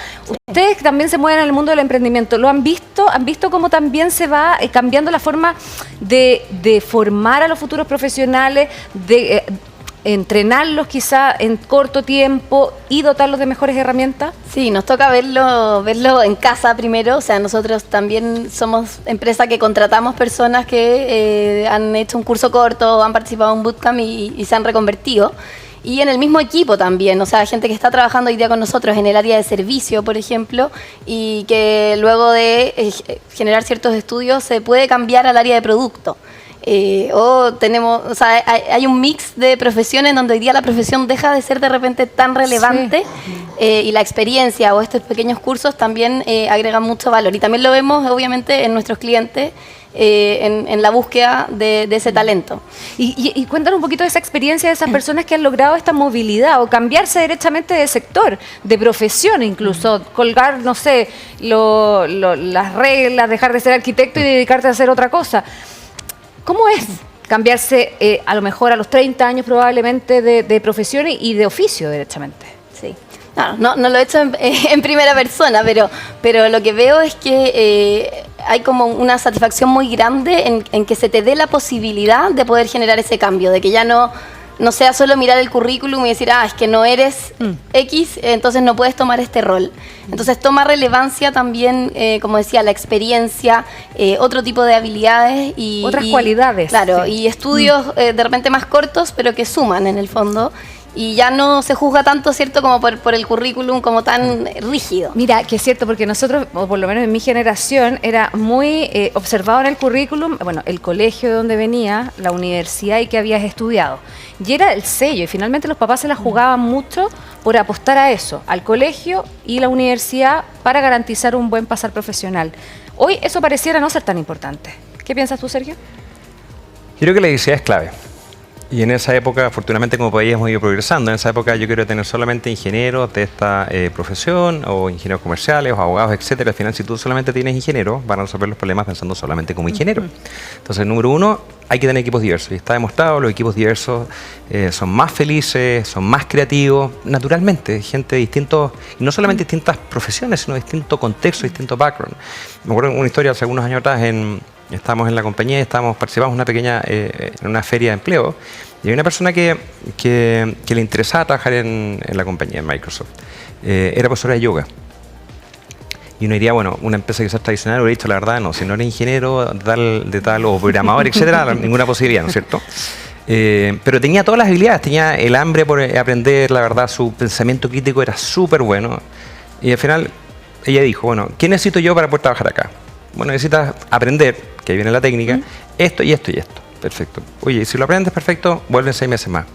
Ustedes también se mueven en el mundo del emprendimiento. ¿Lo han visto? ¿Han visto cómo también se va cambiando la forma de formar a los futuros profesionales, de entrenarlos quizá en corto tiempo y dotarlos de mejores herramientas? Sí, nos toca verlo en casa primero. O sea, nosotros también somos empresa que contratamos personas que han hecho un curso corto, han participado en un bootcamp y se han reconvertido. Y en el mismo equipo también, o sea, gente que está trabajando hoy día con nosotros en el área de servicio, por ejemplo, y que luego de generar ciertos estudios se puede cambiar al área de producto. Hay un mix de profesiones en donde hoy día la profesión deja de ser de repente tan relevante, y la experiencia o estos pequeños cursos también agregan mucho valor. Y también lo vemos obviamente en nuestros clientes, en la búsqueda de ese talento. Y cuéntanos un poquito de esa experiencia de esas personas que han logrado esta movilidad o cambiarse derechamente de sector, de profesión incluso, colgar, no sé, las reglas, dejar de ser arquitecto y dedicarte a hacer otra cosa. ¿Cómo es cambiarse a lo mejor a los 30 años probablemente de profesión y de oficio derechamente? Sí. No lo he hecho en primera persona, pero lo que veo es que hay como una satisfacción muy grande en que se te dé la posibilidad de poder generar ese cambio, de que ya no sea solo mirar el currículum y decir, es que no eres X, entonces no puedes tomar este rol. Entonces toma relevancia también, como decía, la experiencia, otro tipo de habilidades y otras cualidades. Claro, sí. Y estudios de repente más cortos, pero que suman en el fondo. Y ya no se juzga tanto, ¿cierto?, como por el currículum como tan rígido. Mira, que es cierto, porque nosotros, o por lo menos en mi generación, era muy observado en el currículum, bueno, el colegio de donde venía, la universidad y que habías estudiado. Y era el sello, y finalmente los papás se la jugaban mucho por apostar a eso, al colegio y la universidad, para garantizar un buen pasar profesional. Hoy eso pareciera no ser tan importante. ¿Qué piensas tú, Sergio? Creo que la diversidad es clave. Y en esa época, afortunadamente como país hemos ido progresando. En esa época yo quiero tener solamente ingenieros de esta profesión, o ingenieros comerciales, o abogados, etcétera. Al final, si tú solamente tienes ingenieros, van a resolver los problemas pensando solamente como ingeniero. Entonces, número uno, hay que tener equipos diversos. Y está demostrado, los equipos diversos son más felices, son más creativos, naturalmente, gente de distintos, y no solamente distintas profesiones, sino distintos contextos, distintos backgrounds. Me acuerdo de una historia hace algunos años atrás, estábamos en la compañía y participamos en una feria de empleo, y hay una persona que le interesaba trabajar en la compañía, en Microsoft. Era profesora de yoga. Y uno diría, bueno, una empresa quizás tradicional hubiera dicho la verdad, no, si no eres ingeniero de tal o programador, etcétera, ninguna posibilidad, ¿no es cierto? Pero tenía todas las habilidades, tenía el hambre por aprender, la verdad, su pensamiento crítico era súper bueno. Y al final ella dijo, bueno, ¿qué necesito yo para poder trabajar acá? Bueno, necesitas aprender, que ahí viene la técnica, esto y esto y esto. Perfecto. Oye, si lo aprendes perfecto, vuelven 6 meses más.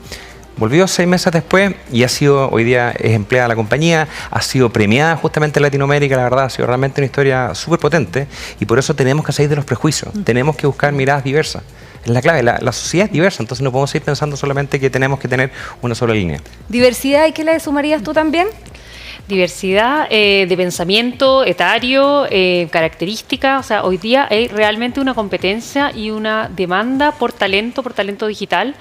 Volvió 6 meses después y hoy día es empleada de la compañía, ha sido premiada justamente en Latinoamérica, la verdad, ha sido realmente una historia súper potente y por eso tenemos que salir de los prejuicios, tenemos que buscar miradas diversas. Es la clave, la sociedad es diversa, entonces no podemos seguir pensando solamente que tenemos que tener una sola línea. ¿Diversidad y qué le sumarías tú también? Diversidad de pensamiento, etario, características. O sea, hoy día hay realmente una competencia y una demanda por talento digital.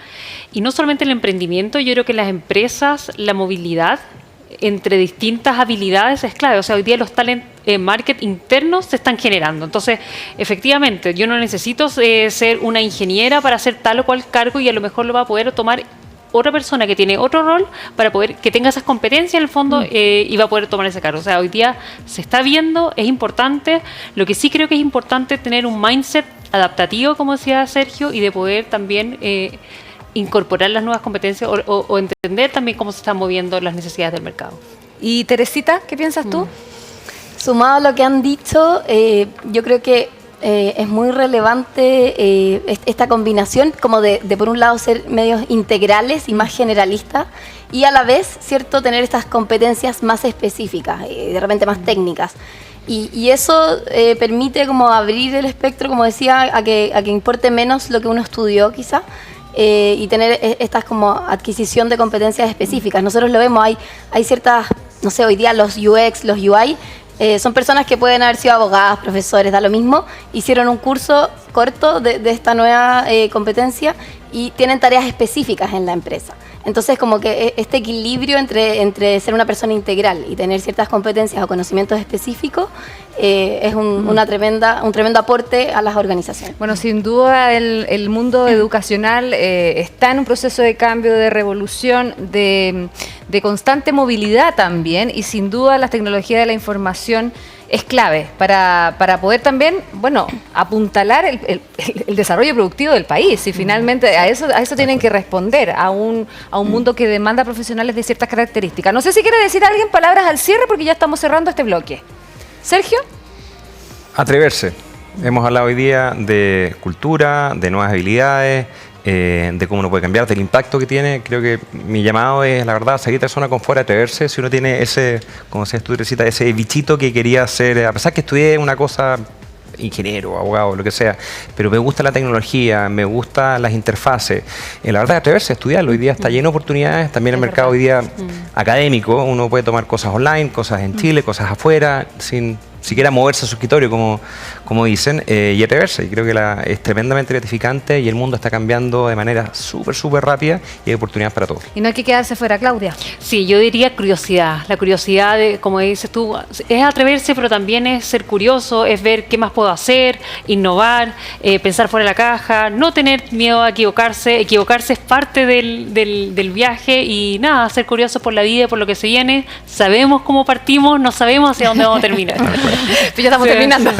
Y no solamente el emprendimiento, yo creo que en las empresas la movilidad entre distintas habilidades es clave. O sea, hoy día los talent market internos se están generando. Entonces, efectivamente, yo no necesito ser una ingeniera para hacer tal o cual cargo y a lo mejor lo va a poder tomar otra persona que tiene otro rol para poder que tenga esas competencias en el fondo y va a poder tomar ese cargo. O sea, hoy día se está viendo, es importante. Lo que sí creo que es importante es tener un mindset adaptativo, como decía Sergio, y de poder también incorporar las nuevas competencias o entender también cómo se están moviendo las necesidades del mercado. Y Teresita, ¿qué piensas tú? Sumado a lo que han dicho, yo creo que es muy relevante esta combinación como de por un lado ser medios integrales y más generalistas y a la vez, cierto, tener estas competencias más específicas, de repente más técnicas. Y eso permite como abrir el espectro, como decía, a que importe menos lo que uno estudió quizá. Y tener estas como adquisición de competencias específicas. Nosotros lo vemos, hay ciertas, no sé, hoy día los UX, los UI, son personas que pueden haber sido abogadas, profesores, da lo mismo, hicieron un curso corto de esta nueva competencia y tienen tareas específicas en la empresa. Entonces, como que este equilibrio entre ser una persona integral y tener ciertas competencias o conocimientos específicos es un tremendo aporte a las organizaciones. Bueno, sin duda el mundo educacional está en un proceso de cambio, de revolución, de constante movilidad también, y sin duda las tecnologías de la información es clave para poder también, bueno, apuntalar el desarrollo productivo del país. Y finalmente a eso tienen que responder, a un mundo que demanda profesionales de ciertas características. No sé si quiere decir alguien palabras al cierre, porque ya estamos cerrando este bloque. Sergio. Atreverse. Hemos hablado hoy día de cultura, de nuevas habilidades, de cómo uno puede cambiar, del impacto que tiene. Creo que mi llamado es, la verdad, salir de la zona de confort, atreverse. Si uno tiene ese, como decías tú, Teresita, ese bichito que quería hacer, a pesar que estudié una cosa, ingeniero, abogado, lo que sea, pero me gusta la tecnología, me gustan las interfaces. La verdad, atreverse a estudiarlo. Hoy día está lleno de oportunidades, también el mercado hoy día académico, uno puede tomar cosas online, cosas en Chile, cosas afuera, sin siquiera moverse a su escritorio, como dicen, y atreverse. Y creo que es tremendamente gratificante y el mundo está cambiando de manera súper rápida y hay oportunidades para todos. Y no hay que quedarse fuera, Claudia. Sí, yo diría curiosidad. La curiosidad, como dices tú, es atreverse, pero también es ser curioso, es ver qué más puedo hacer, innovar, pensar fuera de la caja, no tener miedo a equivocarse. Equivocarse es parte del viaje y nada, ser curiosos por la vida y por lo que se viene. Sabemos cómo partimos, no sabemos hacia dónde vamos a terminar. Pues ya estamos terminando.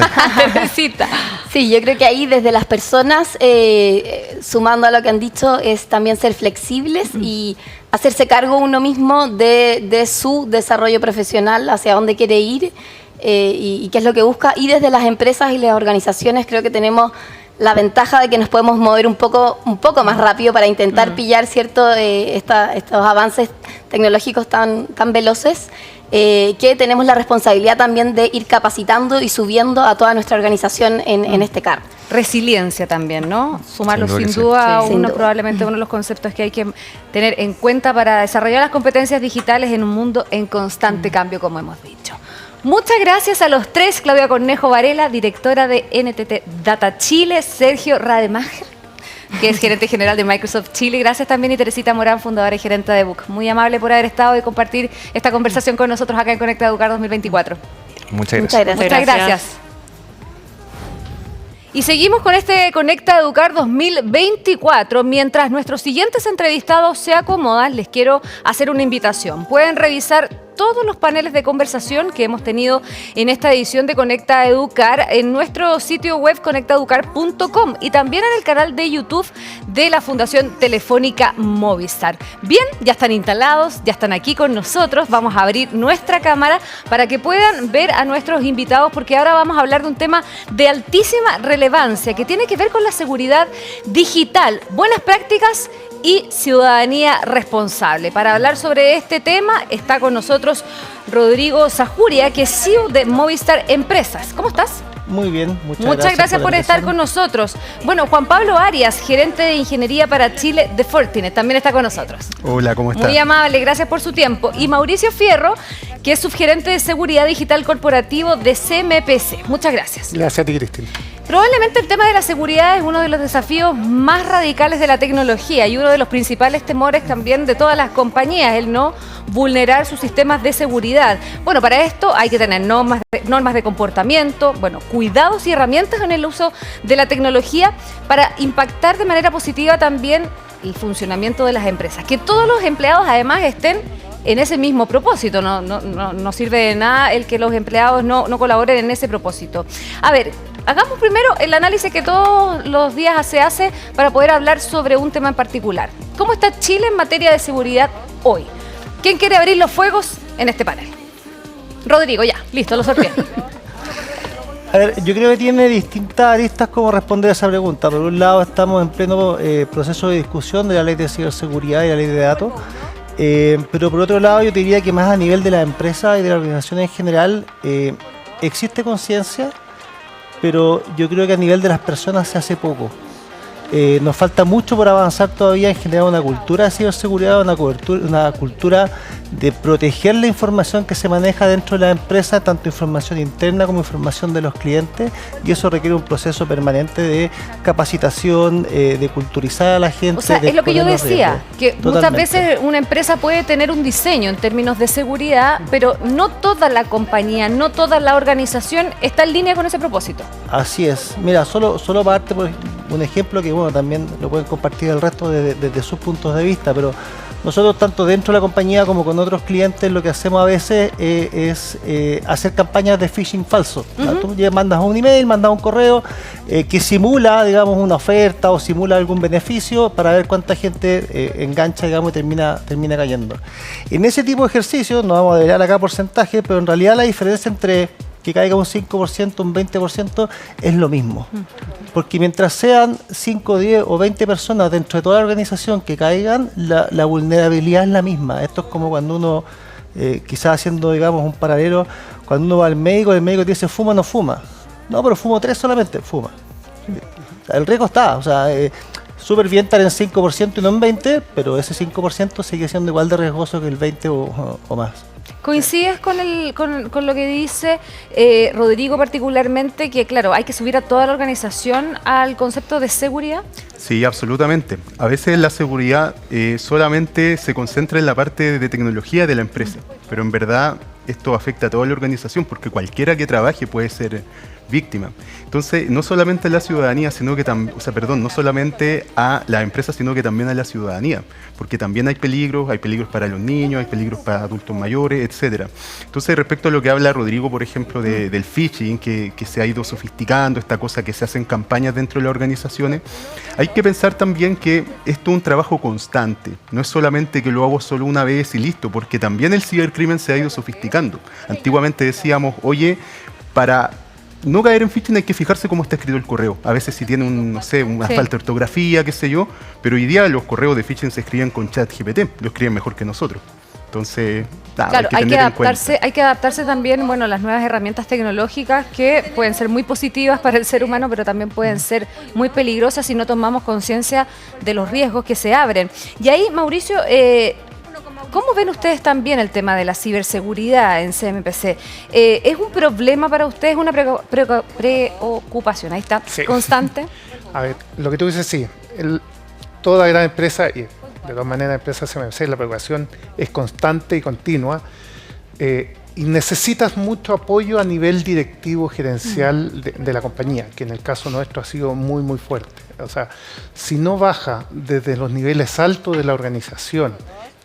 Sí, yo creo que ahí desde las personas, sumando a lo que han dicho, es también ser flexibles y hacerse cargo uno mismo de su desarrollo profesional, hacia dónde quiere ir y qué es lo que busca. Y desde las empresas y las organizaciones creo que tenemos la ventaja de que nos podemos mover un poco más rápido para intentar pillar estos avances tecnológicos tan veloces. Que tenemos la responsabilidad también de ir capacitando y subiendo a toda nuestra organización en este cargo. Resiliencia también, ¿no? Sumarlo sin Sí, duda, sin duda. Probablemente uno de los conceptos que hay que tener en cuenta para desarrollar las competencias digitales en un mundo en constante cambio, como hemos dicho. Muchas gracias a los tres: Claudia Cornejo Varela, directora de NTT Data Chile, Sergio Rademacher, que es gerente general de Microsoft Chile. Gracias también, y Teresita Morán, fundadora y gerente de Book. Muy amable por haber estado y compartir esta conversación con nosotros acá en Conecta Educar 2024. Muchas gracias. Muchas gracias. Muchas gracias. Y seguimos con este Conecta Educar 2024. Mientras nuestros siguientes entrevistados se acomodan, les quiero hacer una invitación. Pueden revisar todos los paneles de conversación que hemos tenido en esta edición de Conecta Educar en nuestro sitio web conectaeducar.com y también en el canal de YouTube de la Fundación Telefónica Movistar. Bien, ya están instalados, ya están aquí con nosotros. Vamos a abrir nuestra cámara para que puedan ver a nuestros invitados, porque ahora vamos a hablar de un tema de altísima relevancia que tiene que ver con la seguridad digital, buenas prácticas y ciudadanía responsable. Para hablar sobre este tema está con nosotros Rodrigo Zajuria, que es CEO de Movistar Empresas. ¿Cómo estás? Muy bien, muchas gracias por estar con nosotros. Bueno, Juan Pablo Arias, gerente de Ingeniería para Chile de Fortinet, también está con nosotros. Hola, ¿cómo estás? Muy amable, gracias por su tiempo. Y Mauricio Fierro, que es subgerente de Seguridad Digital Corporativo de CMPC. Muchas gracias. Gracias a ti, Cristina. Probablemente el tema de la seguridad es uno de los desafíos más radicales de la tecnología y uno de los principales temores también de todas las compañías, el no vulnerar sus sistemas de seguridad. Bueno, para esto hay que tener normas de comportamiento, bueno, cuidados y herramientas en el uso de la tecnología para impactar de manera positiva también el funcionamiento de las empresas. Que todos los empleados además estén en ese mismo propósito. No sirve de nada el que los empleados no colaboren en ese propósito. A ver, hagamos primero el análisis que todos los días se hace para poder hablar sobre un tema en particular. ¿Cómo está Chile en materia de seguridad hoy? ¿Quién quiere abrir los fuegos en este panel? Rodrigo, ya, listo, lo sorteé. A ver, yo creo que tiene distintas aristas como responder a esa pregunta. Por un lado, estamos en pleno proceso de discusión de la ley de ciberseguridad y la ley de datos. Pero por otro lado, yo te diría que más a nivel de la empresa y de la organización en general, existe conciencia, pero yo creo que a nivel de las personas se hace poco. Nos falta mucho por avanzar todavía en generar una cultura de ciberseguridad, una cultura de proteger la información que se maneja dentro de la empresa, tanto información interna como información de los clientes, y eso requiere un proceso permanente de capacitación, de culturizar a la gente. O sea, es lo que yo decía, que muchas Totalmente. veces una empresa puede tener un diseño en términos de seguridad, pero no toda la compañía, no toda la organización está en línea con ese propósito. Así es. Mira, solo para darte un ejemplo que, bueno, también lo pueden compartir el resto desde sus puntos de vista, pero nosotros, tanto dentro de la compañía como con otros clientes, lo que hacemos a veces es hacer campañas de phishing falso. Tú mandas un email, mandas un correo que simula, digamos, una oferta o simula algún beneficio para ver cuánta gente engancha, digamos, y termina cayendo. En ese tipo de ejercicios, no vamos a develar acá porcentaje, pero en realidad la diferencia entre que caiga un 5%, un 20%, es lo mismo. Porque mientras sean 5, 10 o 20 personas dentro de toda la organización que caigan, la vulnerabilidad es la misma. Esto es como cuando uno, quizás haciendo, digamos, un paralelo, cuando uno va al médico, el médico te dice, ¿fuma o no fuma? No, pero fumo 3 solamente, fuma. El riesgo está, o sea, súper bien estar en 5% y no en 20%, pero ese 5% sigue siendo igual de riesgoso que el 20% o más. ¿Coincides con lo que dice Rodrigo particularmente, que claro, hay que subir a toda la organización al concepto de seguridad? Sí, absolutamente. A veces la seguridad solamente se concentra en la parte de tecnología de la empresa, pero en verdad esto afecta a toda la organización porque cualquiera que trabaje puede ser víctima. Entonces, no solamente a la ciudadanía, sino que también, no solamente a la empresa, sino que también a la ciudadanía, porque también hay peligros para los niños, hay peligros para adultos mayores, etcétera. Entonces, respecto a lo que habla Rodrigo, por ejemplo, del phishing, que se ha ido sofisticando, esta cosa que se hacen campañas dentro de las organizaciones, hay que pensar también que esto es un trabajo constante, no es solamente que lo hago solo una vez y listo, porque también el cibercrimen se ha ido sofisticando. Antiguamente decíamos, oye, para no caer en phishing hay que fijarse cómo está escrito el correo. A veces si tiene una falta de ortografía, qué sé yo, pero hoy día los correos de phishing se escriben con ChatGPT, lo escriben mejor que nosotros. Entonces, claro, hay que adaptarse también, bueno, a las nuevas herramientas tecnológicas que pueden ser muy positivas para el ser humano, pero también pueden ser muy peligrosas si no tomamos conciencia de los riesgos que se abren. Y ahí, Mauricio, ¿cómo ven ustedes también el tema de la ciberseguridad en CMPC? ¿Es un problema para ustedes, una preocupación, ahí está, sí, constante? A ver, lo que tú dices sí. toda gran empresa, y de todas maneras empresas CMC, la preocupación es constante y continua, y necesitas mucho apoyo a nivel directivo gerencial de la compañía, que en el caso nuestro ha sido muy, muy fuerte. O sea, si no baja desde los niveles altos de la organización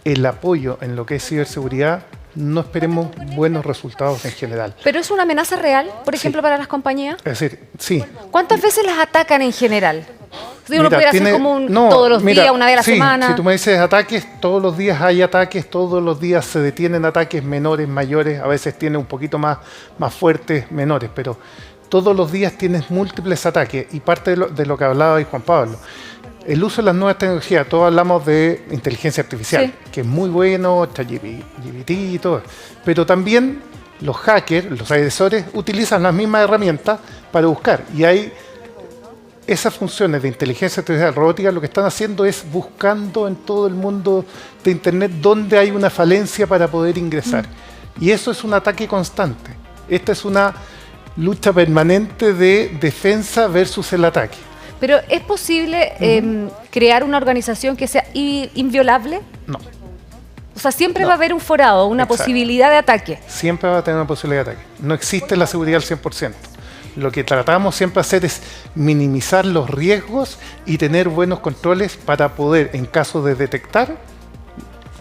el apoyo en lo que es ciberseguridad, no esperemos buenos resultados en general. ¿Pero es una amenaza real, por ejemplo, para las compañías? Es decir, sí. ¿Cuántas veces las atacan en general? Si uno Mira, pudiera hacer como todos los días, una vez a la semana. Si tú me dices ataques, todos los días hay ataques, todos los días se detienen ataques menores, mayores, a veces tienen un poquito más fuertes, menores, pero todos los días tienes múltiples ataques, y parte de lo que hablaba hoy Juan Pablo, el uso de las nuevas tecnologías. Todos hablamos de inteligencia artificial, sí, que es muy bueno, ChatGPT y todo, pero también los hackers, los agresores, utilizan las mismas herramientas para buscar, y hay esas funciones de inteligencia artificial, robótica, lo que están haciendo es buscando en todo el mundo de Internet dónde hay una falencia para poder ingresar. Y eso es un ataque constante. Esta es una lucha permanente de defensa versus el ataque. Pero ¿es posible crear una organización que sea inviolable? No. O sea, siempre va a haber un forado, una posibilidad de ataque. Siempre va a tener una posibilidad de ataque. No existe la seguridad al 100%. Lo que tratamos siempre de hacer es minimizar los riesgos y tener buenos controles para poder, en caso de detectar,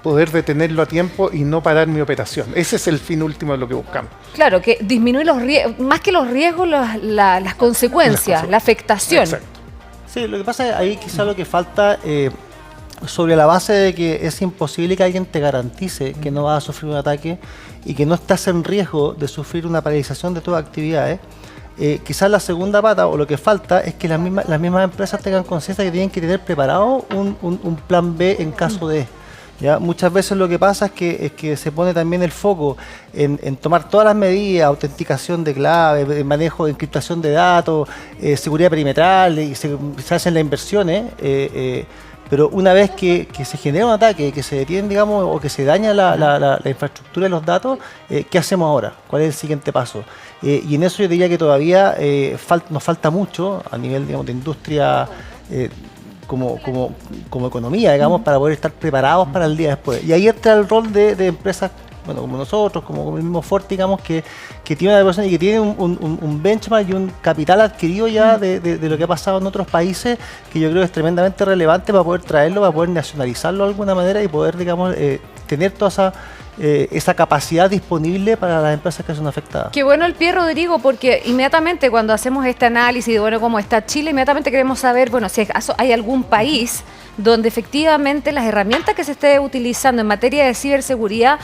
poder detenerlo a tiempo y no parar mi operación. Ese es el fin último de lo que buscamos. Claro, que disminuye los riesgos, más que los riesgos, las consecuencias, la afectación. Exacto. Sí, lo que pasa es ahí quizá lo que falta, sobre la base de que es imposible que alguien te garantice que no vas a sufrir un ataque y que no estás en riesgo de sufrir una paralización de todas actividades. Quizás la segunda pata, o lo que falta, es que las mismas empresas tengan conciencia que tienen que tener preparado un plan B en caso de. ¿Ya? Muchas veces lo que pasa es que se pone también el foco en tomar todas las medidas, autenticación de clave, manejo de encriptación de datos, seguridad perimetral, y se hacen las inversiones, pero una vez que se genera un ataque, que se detiene, digamos, o que se daña la infraestructura de los datos, ¿qué hacemos ahora? ¿Cuál es el siguiente paso? Y en eso yo diría que todavía nos falta mucho a nivel, digamos, de industria, como economía, digamos, para poder estar preparados para el día después. Y ahí entra el rol de empresas, bueno, como nosotros, como el mismo Ford, digamos, que tiene una preparación y que tiene un benchmark y un capital adquirido ya de lo que ha pasado en otros países, que yo creo que es tremendamente relevante para poder traerlo, para poder nacionalizarlo de alguna manera y poder, digamos, tener toda esa capacidad disponible para las empresas que son afectadas. Qué bueno el pie, Rodrigo, porque inmediatamente cuando hacemos este análisis de, bueno, cómo está Chile, inmediatamente queremos saber, bueno, si acaso hay algún país donde efectivamente las herramientas que se esté utilizando en materia de ciberseguridad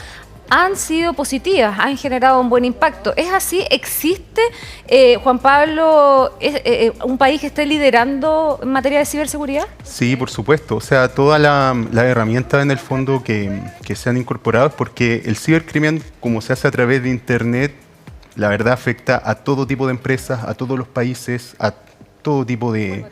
han sido positivas, han generado un buen impacto. ¿Es así? ¿Existe, Juan Pablo, un país que esté liderando en materia de ciberseguridad? Sí, por supuesto. O sea, todas las herramientas en el fondo que se han incorporado es porque el cibercrimen, como se hace a través de Internet, la verdad afecta a todo tipo de empresas, a todos los países, a todo tipo de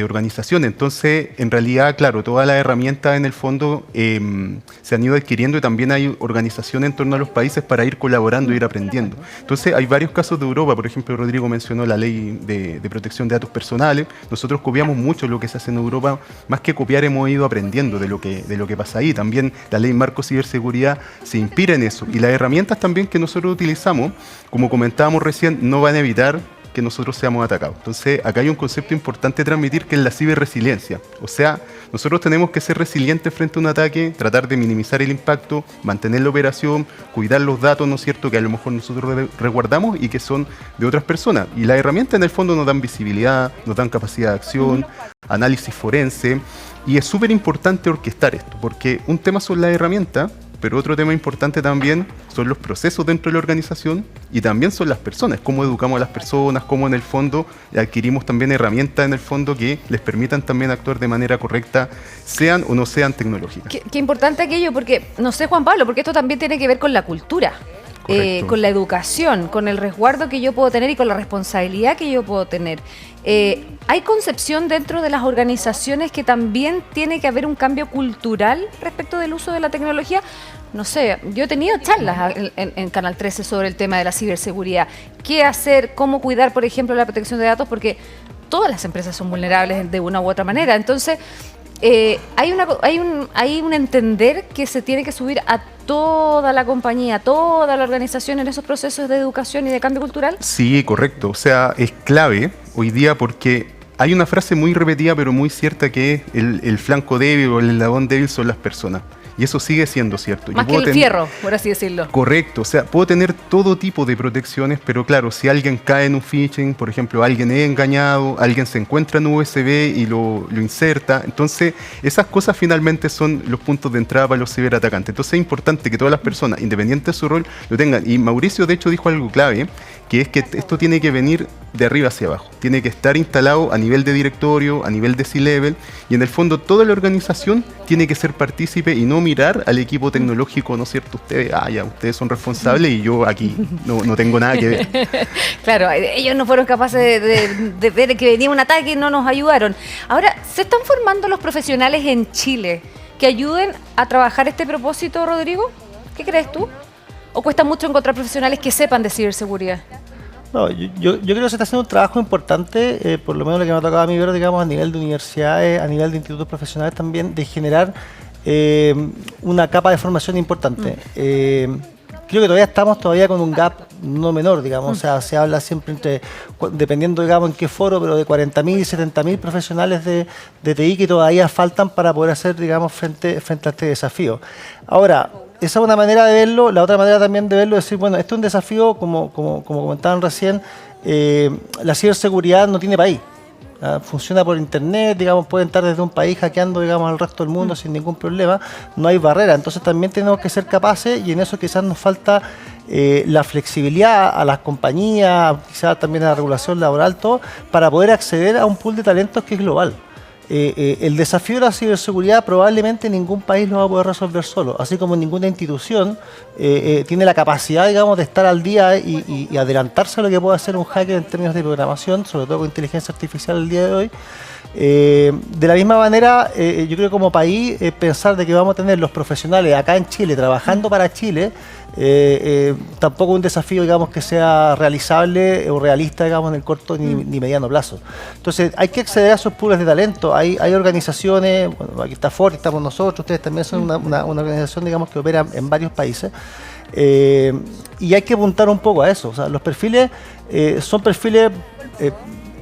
organización. Entonces, en realidad, claro, todas las herramientas en el fondo se han ido adquiriendo y también hay organizaciones en torno a los países para ir colaborando e ir aprendiendo. Entonces, hay varios casos de Europa. Por ejemplo, Rodrigo mencionó la ley de protección de datos personales. Nosotros copiamos mucho lo que se hace en Europa. Más que copiar, hemos ido aprendiendo de lo que pasa ahí. También la ley marco ciberseguridad se inspira en eso. Y las herramientas también que nosotros utilizamos, como comentábamos recién, no van a evitar que nosotros seamos atacados. Entonces, acá hay un concepto importante de transmitir que es la ciberresiliencia. O sea, nosotros tenemos que ser resilientes frente a un ataque, tratar de minimizar el impacto, mantener la operación, cuidar los datos, ¿no es cierto?, que a lo mejor nosotros resguardamos y que son de otras personas. Y las herramientas en el fondo nos dan visibilidad, nos dan capacidad de acción, análisis forense, y es súper importante orquestar esto, porque un tema son las herramientas, pero otro tema importante también son los procesos dentro de la organización y también son las personas, cómo educamos a las personas, cómo en el fondo adquirimos también herramientas en el fondo que les permitan también actuar de manera correcta, sean o no sean tecnológicas. Qué importante aquello, porque, no sé, Juan Pablo, porque esto también tiene que ver con la cultura. Con la educación, con el resguardo que yo puedo tener y con la responsabilidad que yo puedo tener. ¿Hay concepción dentro de las organizaciones que también tiene que haber un cambio cultural respecto del uso de la tecnología? No sé, yo he tenido charlas en Canal 13 sobre el tema de la ciberseguridad. ¿Qué hacer? ¿Cómo cuidar, por ejemplo, la protección de datos? Porque todas las empresas son vulnerables de una u otra manera. Entonces, hay un entender que se tiene que subir a toda la compañía, toda la organización en esos procesos de educación y de cambio cultural. Sí, correcto. O sea, es clave hoy día porque hay una frase muy repetida pero muy cierta que es el flanco débil o el eslabón débil son las personas. Y eso sigue siendo cierto. Más que el fierro, por así decirlo. Correcto, o sea, puedo tener todo tipo de protecciones, pero claro, si alguien cae en un phishing, por ejemplo, alguien es engañado, alguien se encuentra en USB y lo inserta, entonces esas cosas finalmente son los puntos de entrada para los ciberatacantes. Entonces es importante que todas las personas, independiente de su rol, lo tengan. Y Mauricio, de hecho, dijo algo clave, que es que esto tiene que venir de arriba hacia abajo. Tiene que estar instalado a nivel de directorio, a nivel de C-Level, y en el fondo toda la organización tiene que ser partícipe y no mirar al equipo tecnológico, ¿no es cierto? Ustedes son responsables y yo aquí no tengo nada que ver. Claro, ellos no fueron capaces de ver que venía un ataque y no nos ayudaron. Ahora, ¿se están formando los profesionales en Chile que ayuden a trabajar este propósito, Rodrigo? ¿Qué crees tú? ¿O cuesta mucho encontrar profesionales que sepan de ciberseguridad? No, yo creo que se está haciendo un trabajo importante, por lo menos lo que me ha tocado a mí ver, digamos, a nivel de universidades, a nivel de institutos profesionales también, de generar una capa de formación importante. Creo que todavía estamos con un gap no menor, digamos, o sea, se habla siempre dependiendo, digamos, en qué foro, pero de 40.000 y 70.000 profesionales de TI que todavía faltan para poder hacer, digamos, frente a este desafío. Ahora, esa es una manera de verlo. La otra manera también de verlo es decir, bueno, esto es un desafío, como comentaban recién, la ciberseguridad no tiene país. Funciona por internet, digamos, pueden estar desde un país hackeando, digamos, al resto del mundo sin ningún problema, no hay barrera. Entonces también tenemos que ser capaces, y en eso quizás nos falta la flexibilidad a las compañías, quizás también a la regulación laboral, todo, para poder acceder a un pool de talentos que es global. El desafío de la ciberseguridad probablemente ningún país lo va a poder resolver solo, así como ninguna institución tiene la capacidad, digamos, de estar al día y adelantarse a lo que puede hacer un hacker en términos de programación, sobre todo con inteligencia artificial el día de hoy. De la misma manera, yo creo que como país, pensar de que vamos a tener los profesionales acá en Chile, trabajando para Chile, tampoco un desafío, digamos, que sea realizable o realista, digamos, en el corto ni mediano plazo. Entonces, hay que acceder a esos pools de talento. Hay organizaciones, bueno, aquí está Ford, estamos nosotros, ustedes también son una organización, digamos, que opera en varios países. Y hay que apuntar un poco a eso. O sea, los perfiles son perfiles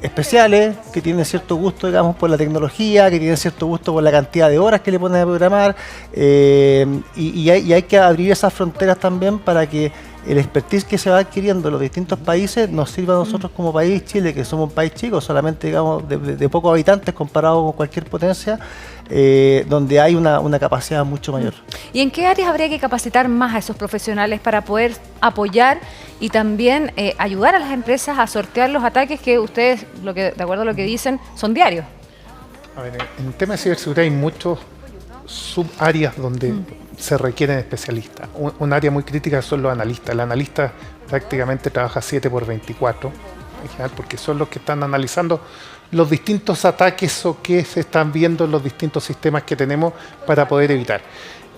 especiales, que tienen cierto gusto, digamos, por la tecnología, que tienen cierto gusto por la cantidad de horas que le ponen a programar, y hay que abrir esas fronteras también para que el expertise que se va adquiriendo en los distintos países nos sirva a nosotros como país, Chile, que somos un país chico, solamente, digamos, de pocos habitantes comparado con cualquier potencia, donde hay una capacidad mucho mayor. ¿Y en qué áreas habría que capacitar más a esos profesionales para poder apoyar y también ayudar a las empresas a sortear los ataques que ustedes, de acuerdo a lo que dicen, son diarios? A ver, en el tema de ciberseguridad hay muchos subáreas donde se requieren especialistas. Un área muy crítica son los analistas. El analista prácticamente trabaja 7x24, en general, porque son los que están analizando los distintos ataques o que se están viendo en los distintos sistemas que tenemos para poder evitar.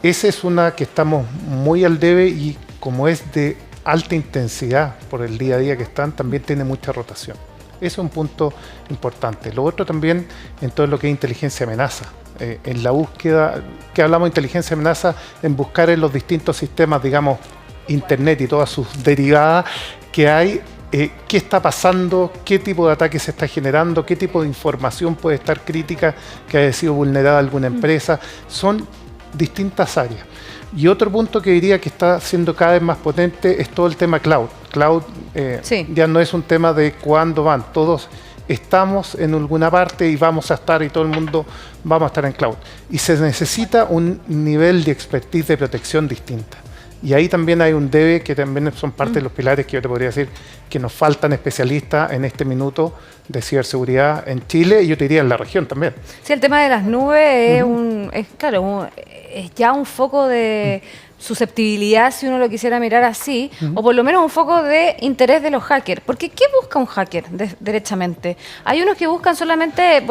Esa es una que estamos muy al debe, y como es de alta intensidad por el día a día que están, también tiene mucha rotación. Ese es un punto importante. Lo otro también en todo lo que es inteligencia amenaza. En la búsqueda, que hablamos de inteligencia amenaza, en buscar en los distintos sistemas, digamos, Internet y todas sus derivadas que hay, qué está pasando, qué tipo de ataque se está generando, qué tipo de información puede estar crítica que haya sido vulnerada alguna empresa. Son distintas áreas. Y otro punto que diría que está siendo cada vez más potente es todo el tema cloud. Cloud ya no es un tema de cuándo van, todos estamos en alguna parte y vamos a estar, y todo el mundo vamos a estar en cloud. Y se necesita un nivel de expertise de protección distinta. Y ahí también hay un debe, que también son parte de los pilares que yo te podría decir que nos faltan especialistas en este minuto de ciberseguridad en Chile, y yo te diría en la región también. Sí, el tema de las nubes es ya un foco de susceptibilidad, si uno lo quisiera mirar así, o por lo menos un foco de interés de los hackers. Porque ¿qué busca un hacker derechamente? Hay unos que buscan solamente,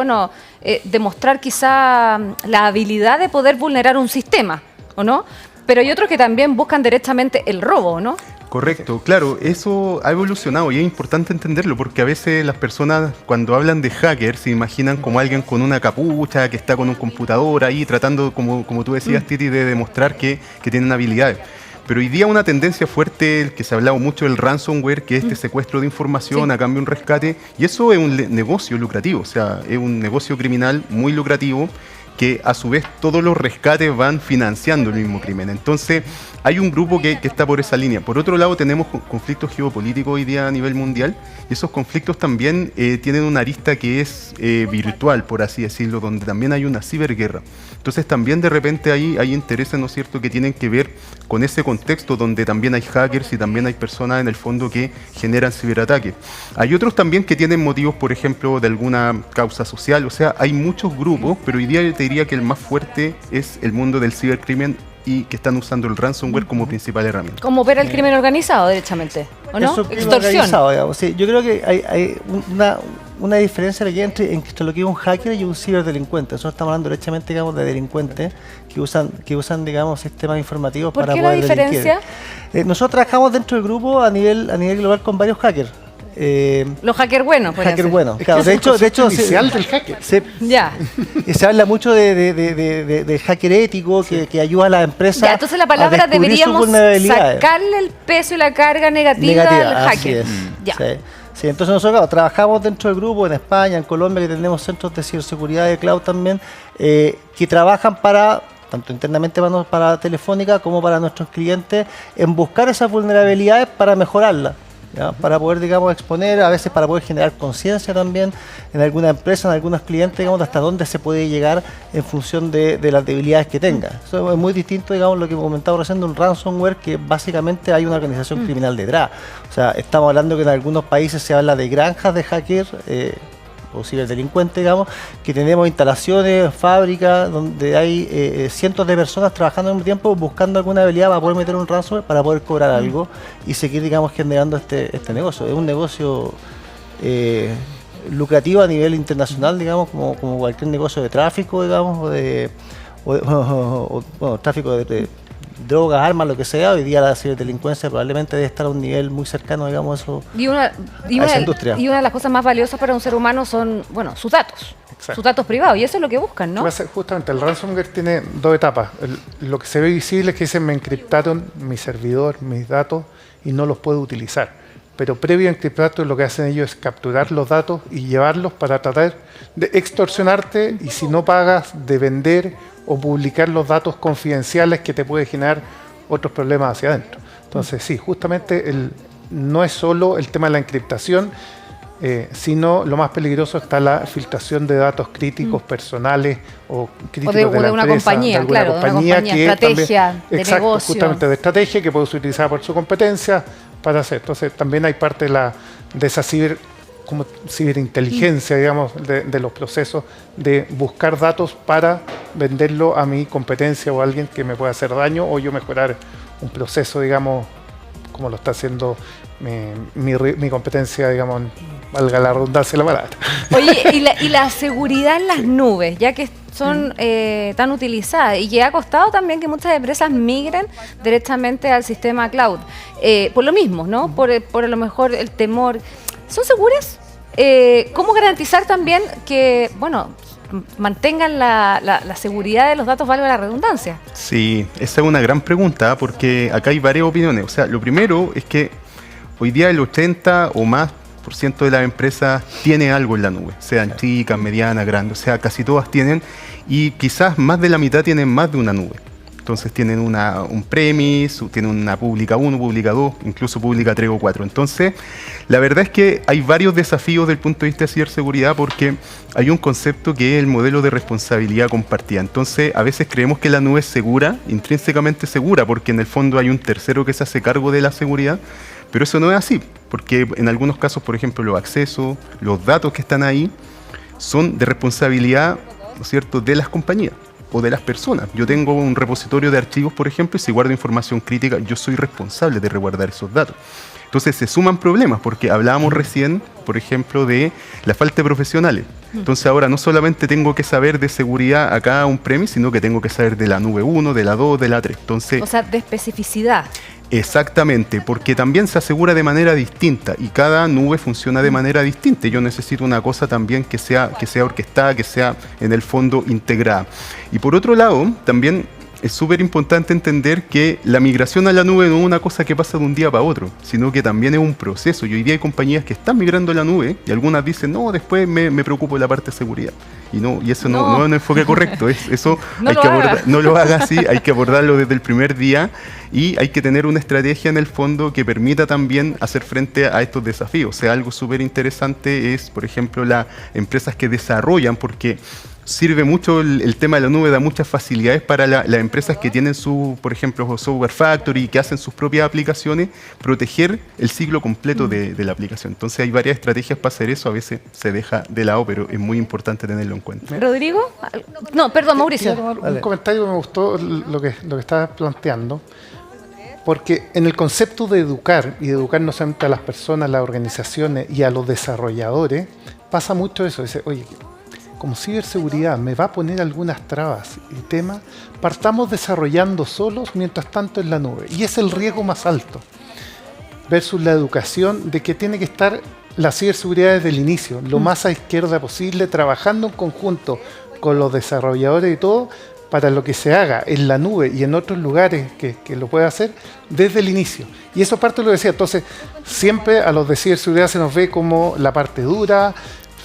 demostrar quizá la habilidad de poder vulnerar un sistema, ¿o no? Pero hay otros que también buscan directamente el robo, ¿no? Correcto, claro, eso ha evolucionado y es importante entenderlo porque a veces las personas cuando hablan de hacker se imaginan como alguien con una capucha que está con un computador ahí tratando, como tú decías, Titi, de demostrar que tienen habilidades. Pero hoy día una tendencia fuerte, que se ha hablado mucho del ransomware, que es este secuestro de información a cambio de un rescate, y eso es un negocio lucrativo, o sea, es un negocio criminal muy lucrativo que a su vez todos los rescates van financiando el mismo crimen. Entonces hay un grupo que está por esa línea. Por otro lado tenemos conflictos geopolíticos hoy día a nivel mundial y esos conflictos también tienen una arista que es virtual, por así decirlo, donde también hay una ciberguerra. Entonces también de repente hay intereses, ¿no es cierto?, que tienen que ver con ese contexto donde también hay hackers y también hay personas en el fondo que generan ciberataques. Hay otros también que tienen motivos, por ejemplo, de alguna causa social, o sea, hay muchos grupos, pero hoy día yo te diría que el más fuerte es el mundo del cibercrimen y que están usando el ransomware como principal herramienta. Como opera el crimen organizado, derechamente, ¿o no? Eso, Extorsión. Digamos. Sí, yo creo que hay una diferencia entre lo que es un hacker y un ciberdelincuente. Nosotros estamos hablando derechamente, digamos, de delincuentes que usan digamos, sistemas informativos para poder delinquir. ¿Por qué la diferencia? Nosotros trabajamos dentro del grupo a nivel global con varios hackers. Los hackers buenos, hacker bueno. Claro, de hecho inicial del hacker. Se habla mucho de hacker ético que ayuda a las empresas. Ya, entonces la palabra deberíamos sacarle el peso y la carga negativa al hacker. Sí, entonces nosotros trabajamos dentro del grupo en España, en Colombia, que tenemos centros de ciberseguridad de cloud también, que trabajan tanto internamente para Telefónica como para nuestros clientes, en buscar esas vulnerabilidades para mejorarlas. ¿Ya? Para poder, digamos, exponer, a veces para poder generar conciencia también en alguna empresa, en algunos clientes, digamos, hasta dónde se puede llegar en función de las debilidades que tenga. Eso es muy distinto, digamos, lo que comentaba recién de un ransomware, que básicamente hay una organización criminal detrás. O sea, estamos hablando que en algunos países se habla de granjas de hackers, o ciberdelincuentes, digamos, que tenemos instalaciones, fábricas, donde hay cientos de personas trabajando al mismo tiempo buscando alguna habilidad para poder meter un ransomware, para poder cobrar algo y seguir, digamos, generando este negocio. Es un negocio lucrativo a nivel internacional, digamos, como cualquier negocio de tráfico, digamos, o tráfico de drogas, armas, lo que sea. Hoy día la ciberdelincuencia probablemente debe estar a un nivel muy cercano, digamos, a esa industria. Y una de las cosas más valiosas para un ser humano son, bueno, sus datos. Exacto. Sus datos privados, y eso es lo que buscan, ¿no? Justamente, el ransomware tiene dos etapas. Lo que se ve visible es que dicen, me encriptaron mi servidor, mis datos, y no los puedo utilizar. Pero previo a encriptarte, lo que hacen ellos es capturar los datos y llevarlos para tratar de extorsionarte, y si no pagas, de vender o publicar los datos confidenciales que te puede generar otros problemas hacia adentro. Entonces, sí, justamente no es solo el tema de la encriptación, sino lo más peligroso está la filtración de datos críticos, personales o críticos de la empresa, una compañía, de alguna compañía que estrategia también, de exacto, negocio. Justamente de estrategia que puede ser utilizada por su competencia para hacer. Entonces, también hay parte de esa ciberinteligencia, digamos, de los procesos de buscar datos para venderlo a mi competencia o a alguien que me pueda hacer daño, o yo mejorar un proceso, digamos, como lo está haciendo mi competencia, digamos, valga la redundancia de la palabra. Oye, y la seguridad en las nubes, ya que son tan utilizadas y que ha costado también que muchas empresas migren directamente al sistema cloud, por lo mismo, ¿no? Por a lo mejor el temor. ¿Son seguras? ¿Cómo garantizar también que, bueno, mantengan la seguridad de los datos, valga la redundancia? Sí, esa es una gran pregunta, porque acá hay varias opiniones. O sea, lo primero es que hoy día el 80 o más % de las empresas tiene algo en la nube, sean chicas, medianas, grandes, o sea, casi todas tienen, y quizás más de la mitad tienen más de una nube. Entonces tienen un premise, tienen una pública 1, pública 2, incluso pública 3 o 4. Entonces, la verdad es que hay varios desafíos desde el punto de vista de ciberseguridad, porque hay un concepto que es el modelo de responsabilidad compartida. Entonces, a veces creemos que la nube es segura, intrínsecamente segura, porque en el fondo hay un tercero que se hace cargo de la seguridad, pero eso no es así, porque en algunos casos, por ejemplo, los accesos, los datos que están ahí, son de responsabilidad, ¿no es cierto?, de las compañías o de las personas. Yo tengo un repositorio de archivos, por ejemplo, y si guardo información crítica, yo soy responsable de resguardar esos datos. Entonces se suman problemas, porque hablábamos recién, por ejemplo, de la falta de profesionales. Entonces ahora no solamente tengo que saber de seguridad acá un premise, sino que tengo que saber de la nube 1, de la 2, de la 3. Entonces, o sea, de especificidad. Exactamente, porque también se asegura de manera distinta y cada nube funciona de manera distinta. Yo necesito una cosa también que sea orquestada, que sea en el fondo integrada. Y por otro lado, también es súper importante entender que la migración a la nube no es una cosa que pasa de un día para otro, sino que también es un proceso. Y hoy día hay compañías que están migrando a la nube y algunas dicen, no, después me preocupo de la parte de seguridad. Y eso no es un enfoque correcto. Eso no lo haga así, hay que abordarlo desde el primer día y hay que tener una estrategia en el fondo que permita también hacer frente a estos desafíos. O sea, algo súper interesante es, por ejemplo, las empresas que desarrollan, porque sirve mucho el tema de la nube, da muchas facilidades para las empresas que tienen por ejemplo, software factory, que hacen sus propias aplicaciones, proteger el ciclo completo de la aplicación. Entonces hay varias estrategias para hacer eso, a veces se deja de lado, pero es muy importante tenerlo en cuenta. ¿Rodrigo? No, perdón, Mauricio. Un comentario que me gustó lo que estabas planteando, porque en el concepto de educar, y de educar no solamente a las personas, a las organizaciones y a los desarrolladores, pasa mucho eso, dice, oye, como ciberseguridad me va a poner algunas trabas y temas, partamos desarrollando solos mientras tanto en la nube. Y es el riesgo más alto, versus la educación de que tiene que estar la ciberseguridad desde el inicio, lo más a izquierda posible, trabajando en conjunto con los desarrolladores y todo, para lo que se haga en la nube y en otros lugares que lo pueda hacer desde el inicio. Y eso parte de lo que decía. Entonces, siempre a los de ciberseguridad se nos ve como la parte dura,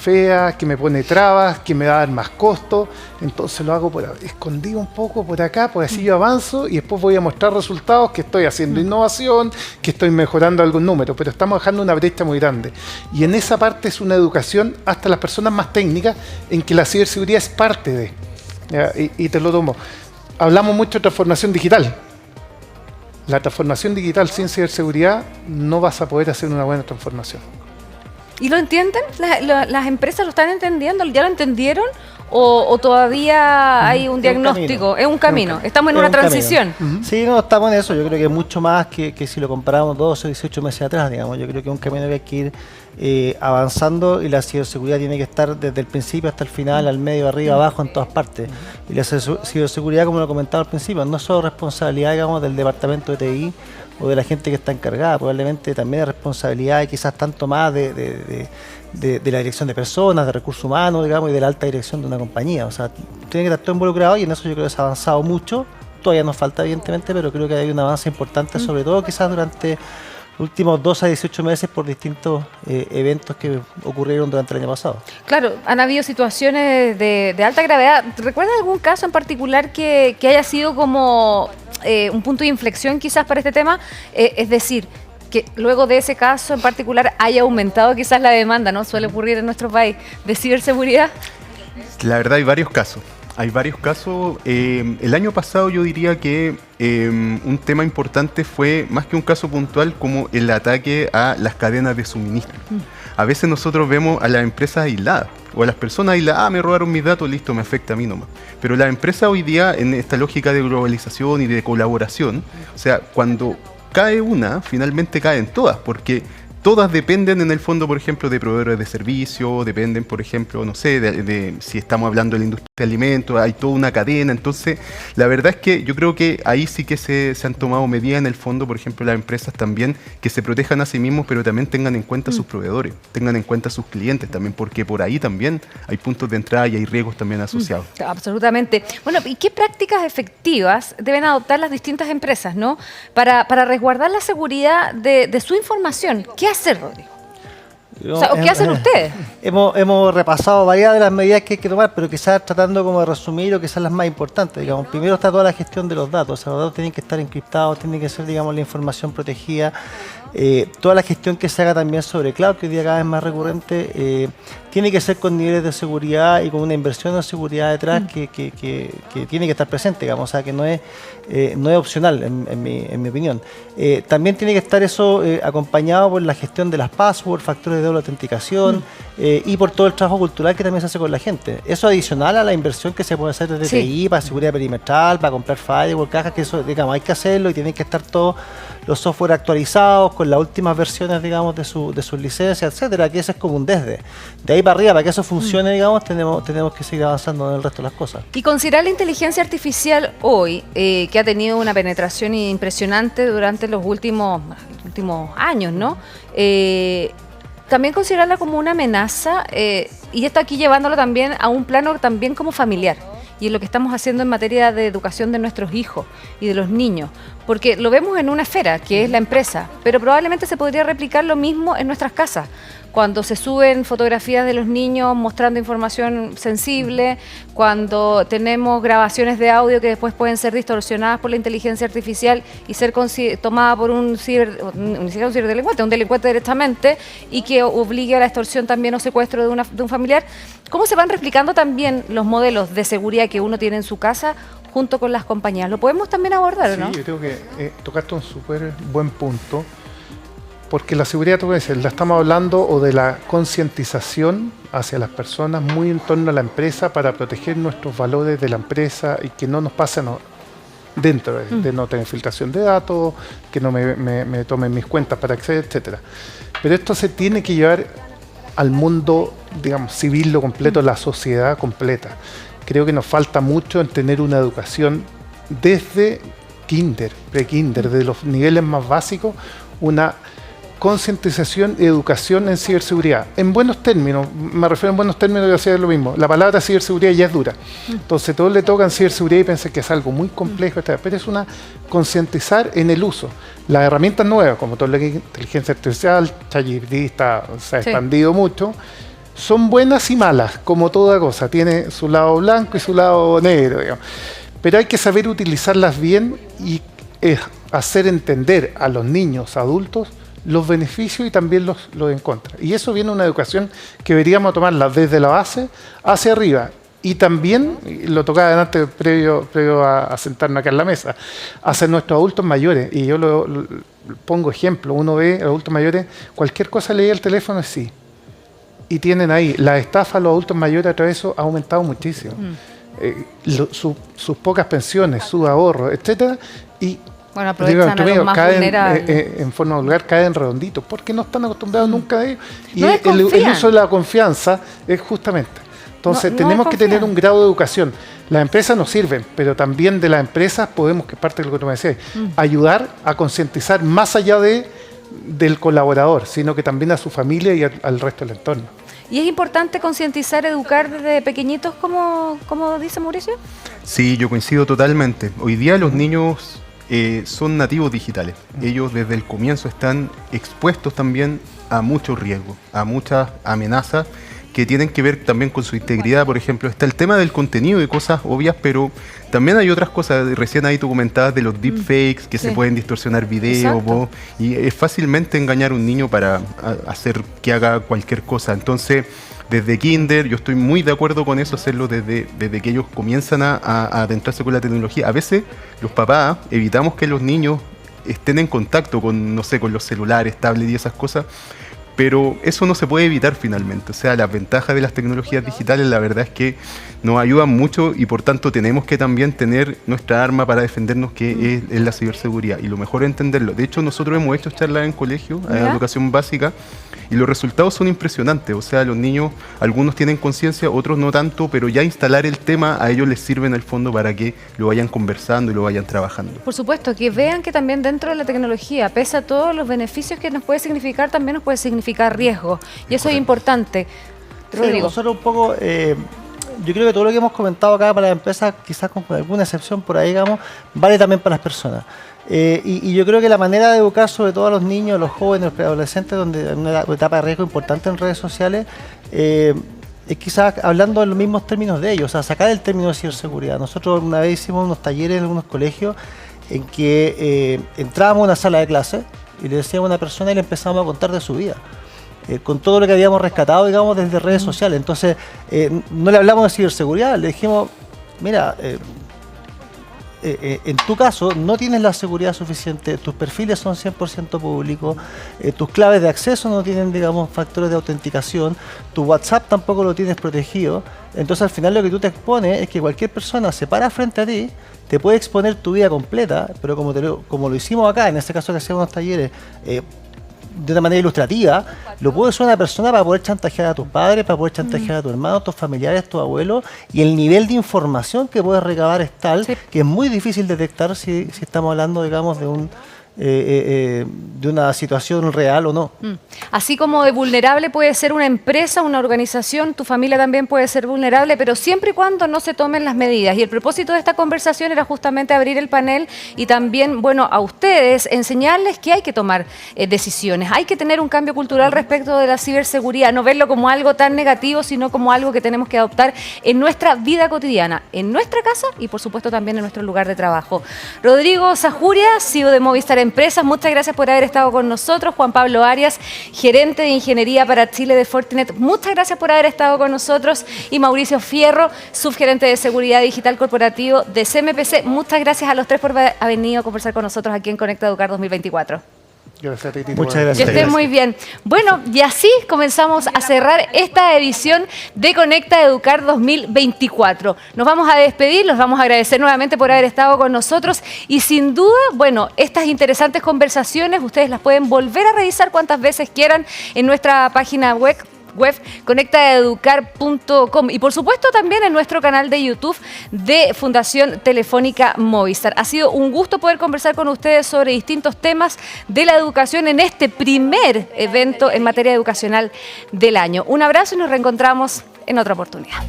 fea, que me pone trabas, que me va a dar más costo, entonces lo hago escondido un poco por acá, pues así yo avanzo y después voy a mostrar resultados que estoy haciendo innovación, que estoy mejorando algún número, pero estamos dejando una brecha muy grande. Y en esa parte es una educación hasta las personas más técnicas en que la ciberseguridad es parte de, ¿ya? Y te lo tomo. Hablamos mucho de transformación digital. La transformación digital sin ciberseguridad no vas a poder hacer una buena transformación. ¿Y lo entienden? ¿Las empresas lo están entendiendo? ¿Ya lo entendieron? ¿O todavía hay un diagnóstico? Es un camino. Estamos en una transición. Sí, no, estamos en eso. Yo creo que mucho más que si lo comparamos 12 o 18 meses atrás, digamos. Yo creo que es un camino que hay que ir avanzando y la ciberseguridad tiene que estar desde el principio hasta el final, al medio, arriba, abajo, en todas partes. Y la ciberseguridad, como lo comentaba al principio, no es solo responsabilidad, digamos, del departamento de TI o de la gente que está encargada, probablemente también es responsabilidad y quizás tanto más de la dirección de personas, de recursos humanos, digamos, y de la alta dirección de una compañía. O sea, tiene que estar todo involucrado y en eso yo creo que se ha avanzado mucho. Todavía nos falta, evidentemente, pero creo que hay un avance importante, sobre todo quizás durante los últimos 12 a 18 meses por distintos eventos que ocurrieron durante el año pasado. Claro, han habido situaciones de alta gravedad. ¿Recuerda algún caso en particular que haya sido como un punto de inflexión quizás para este tema? Es decir, que luego de ese caso en particular haya aumentado quizás la demanda, ¿no? Suele ocurrir en nuestro país, de ciberseguridad. La verdad hay varios casos. El año pasado yo diría que un tema importante fue, más que un caso puntual, como el ataque a las cadenas de suministro. A veces nosotros vemos a las empresas aisladas, o a las personas aisladas, me robaron mis datos, listo, me afecta a mí nomás. Pero la empresa hoy día, en esta lógica de globalización y de colaboración, o sea, cuando cae una, finalmente caen todas, porque todas dependen en el fondo, por ejemplo, de proveedores de servicio, dependen, por ejemplo, no sé, de si estamos hablando de la industria de alimentos, hay toda una cadena. Entonces, la verdad es que yo creo que ahí sí que se han tomado medidas en el fondo, por ejemplo, las empresas también, que se protejan a sí mismos, pero también tengan en cuenta a sus proveedores, tengan en cuenta a sus clientes también, porque por ahí también hay puntos de entrada y hay riesgos también asociados. Absolutamente. Bueno, ¿y qué prácticas efectivas deben adoptar las distintas empresas, ¿no? Para resguardar la seguridad de su información? ¿Qué hacer, Rodrigo? ¿O qué hacen ustedes? Hemos repasado varias de las medidas que hay que tomar, pero quizás tratando como de resumir o quizás las más importantes. Digamos, primero está toda la gestión de los datos. O sea, los datos tienen que estar encriptados, tiene que ser, digamos, la información protegida. Toda la gestión que se haga también sobre cloud, que hoy día cada vez más recurrente, tiene que ser con niveles de seguridad y con una inversión de seguridad detrás que tiene que estar presente, digamos, o sea, que no es opcional en mi opinión. También tiene que estar eso acompañado por la gestión de las passwords, factores de de autenticación y por todo el trabajo cultural que también se hace con la gente. Eso adicional a la inversión que se puede hacer desde TI para seguridad perimetral, para comprar firewall, cajas, que eso, digamos, hay que hacerlo y tienen que estar todos los software actualizados con las últimas versiones, digamos, de sus licencias, etcétera, que eso es como un desde. De ahí para arriba, para que eso funcione, digamos, tenemos que seguir avanzando en el resto de las cosas. Y considerar la inteligencia artificial hoy, que ha tenido una penetración impresionante durante los últimos años, ¿no? También considerarla como una amenaza, y esto aquí llevándolo también a un plano también como familiar. Y es lo que estamos haciendo en materia de educación de nuestros hijos y de los niños. Porque lo vemos en una esfera, que es la empresa, pero probablemente se podría replicar lo mismo en nuestras casas. Cuando se suben fotografías de los niños mostrando información sensible, cuando tenemos grabaciones de audio que después pueden ser distorsionadas por la inteligencia artificial y ser tomada por ni siquiera un ciberdelincuente, un delincuente directamente, y que obligue a la extorsión también o secuestro de un familiar. ¿Cómo se van replicando también los modelos de seguridad que uno tiene en su casa junto con las compañías? ¿Lo podemos también abordar, no? Sí, yo creo que tocaste un súper buen punto. Porque la seguridad, tú dices, la estamos hablando o de la concientización hacia las personas muy en torno a la empresa para proteger nuestros valores de la empresa y que no nos pasen dentro, de no tener filtración de datos, que no me tomen mis cuentas para acceder, etcétera. Pero esto se tiene que llevar al mundo, digamos, civil, lo completo, la sociedad completa. Creo que nos falta mucho en tener una educación desde kinder, pre-kinder, de los niveles más básicos, una concientización y educación en ciberseguridad. En buenos términos, me refiero en buenos términos, yo hacía lo mismo. La palabra ciberseguridad ya es dura. Entonces todos le tocan ciberseguridad y piensan que es algo muy complejo, pero es una concientizar en el uso. Las herramientas nuevas, como toda la inteligencia artificial, ChatGPT se ha expandido mucho, son buenas y malas, como toda cosa. Tiene su lado blanco y su lado negro, digamos. Pero hay que saber utilizarlas bien y hacer entender a los niños, adultos, los beneficios y también los en contra. Y eso viene una educación que deberíamos tomarla desde la base hacia arriba. Y también, lo tocaba adelante previo a sentarnos acá en la mesa, hacia nuestros adultos mayores. Y yo lo pongo ejemplo, uno ve adultos mayores, cualquier cosa le llega al teléfono es sí. Y tienen ahí, la estafa a los adultos mayores a través de eso ha aumentado muchísimo. Sus pocas pensiones, sus ahorros, etcétera, y bueno, aprovechan a los más vulnerables. En forma vulgar caen redonditos, porque no están acostumbrados nunca a ello. Y no el uso de la confianza es justamente. Entonces tenemos que tener un grado de educación. Las empresas nos sirven, pero también de las empresas podemos, que es parte de lo que tú me decías, ayudar a concientizar más allá del colaborador, sino que también a su familia y al resto del entorno. ¿Y es importante concientizar, educar desde pequeñitos, como dice Mauricio? Sí, yo coincido totalmente. Hoy día los niños son nativos digitales. Ellos desde el comienzo están expuestos también a muchos riesgos, a muchas amenazas que tienen que ver también con su integridad. Por ejemplo, está el tema del contenido y cosas obvias, pero también hay otras cosas. Recién ahí tú comentabas de los deepfakes, que se pueden distorsionar videos, y es fácilmente engañar a un niño para hacer que haga cualquier cosa. Entonces, desde kinder, yo estoy muy de acuerdo con eso, hacerlo desde que ellos comienzan a adentrarse con la tecnología. A veces los papás evitamos que los niños estén en contacto con, no sé, con los celulares, tablets y esas cosas, pero eso no se puede evitar finalmente. O sea, las ventajas de las tecnologías digitales, la verdad es que nos ayudan mucho y por tanto tenemos que también tener nuestra arma para defendernos, que es la ciberseguridad. Y lo mejor es entenderlo. De hecho, nosotros hemos hecho charlas en colegio, en educación básica, y los resultados son impresionantes. O sea, los niños, algunos tienen conciencia, otros no tanto, pero ya instalar el tema a ellos les sirve en el fondo para que lo vayan conversando y lo vayan trabajando. Por supuesto, que vean que también dentro de la tecnología, pese a todos los beneficios que nos puede significar, también nos puede significar riesgos. Y eso es importante. Sí, nosotros un poco, yo creo que todo lo que hemos comentado acá para las empresas, quizás con alguna excepción por ahí, digamos, vale también para las personas. Y yo creo que la manera de educar sobre todo a los niños, los jóvenes, los preadolescentes, donde en una etapa de riesgo importante en redes sociales, es quizás hablando en los mismos términos de ellos, o sea, sacar el término de ciberseguridad. Nosotros una vez hicimos unos talleres en algunos colegios en que entrábamos a una sala de clase y le decíamos a una persona y le empezamos a contar de su vida. Con todo lo que habíamos rescatado, digamos, desde redes sociales. Entonces, no le hablamos de ciberseguridad, le dijimos, mira, en tu caso no tienes la seguridad suficiente, tus perfiles son 100% públicos, tus claves de acceso no tienen, digamos, factores de autenticación, tu WhatsApp tampoco lo tienes protegido, entonces al final lo que tú te expones es que cualquier persona se para frente a ti, te puede exponer tu vida completa, pero como lo hicimos acá, en este caso que hacemos unos talleres, de una manera ilustrativa, lo puede usar una persona para poder chantajear a tus padres, para poder chantajear a tu hermano, tus familiares, tus abuelos, y el nivel de información que puedes recabar es tal que es muy difícil detectar si estamos hablando, digamos, de una situación real o no. Así como de vulnerable puede ser una empresa, una organización, tu familia también puede ser vulnerable, pero siempre y cuando no se tomen las medidas. Y el propósito de esta conversación era justamente abrir el panel y también, bueno, a ustedes enseñarles que hay que tomar decisiones, hay que tener un cambio cultural respecto de la ciberseguridad, no verlo como algo tan negativo, sino como algo que tenemos que adoptar en nuestra vida cotidiana, en nuestra casa y por supuesto también en nuestro lugar de trabajo. Rodrigo Zajuria, CEO de Movistar Empresas, muchas gracias por haber estado con nosotros. Juan Pablo Arias, gerente de Ingeniería para Chile de Fortinet, muchas gracias por haber estado con nosotros. Y Mauricio Fierro, subgerente de Seguridad Digital Corporativo de CMPC, muchas gracias a los tres por haber venido a conversar con nosotros aquí en Conecta Educar 2024. Gracias a ti, Tito. Muchas gracias. Que estén muy bien. Bueno, y así comenzamos a cerrar esta edición de Conecta Educar 2024. Nos vamos a despedir, los vamos a agradecer nuevamente por haber estado con nosotros y sin duda, bueno, estas interesantes conversaciones ustedes las pueden volver a revisar cuantas veces quieran en nuestra página web conectaeducar.com y por supuesto también en nuestro canal de YouTube de Fundación Telefónica Movistar. Ha sido un gusto poder conversar con ustedes sobre distintos temas de la educación en este primer evento en materia educacional del año. Un abrazo y nos reencontramos en otra oportunidad.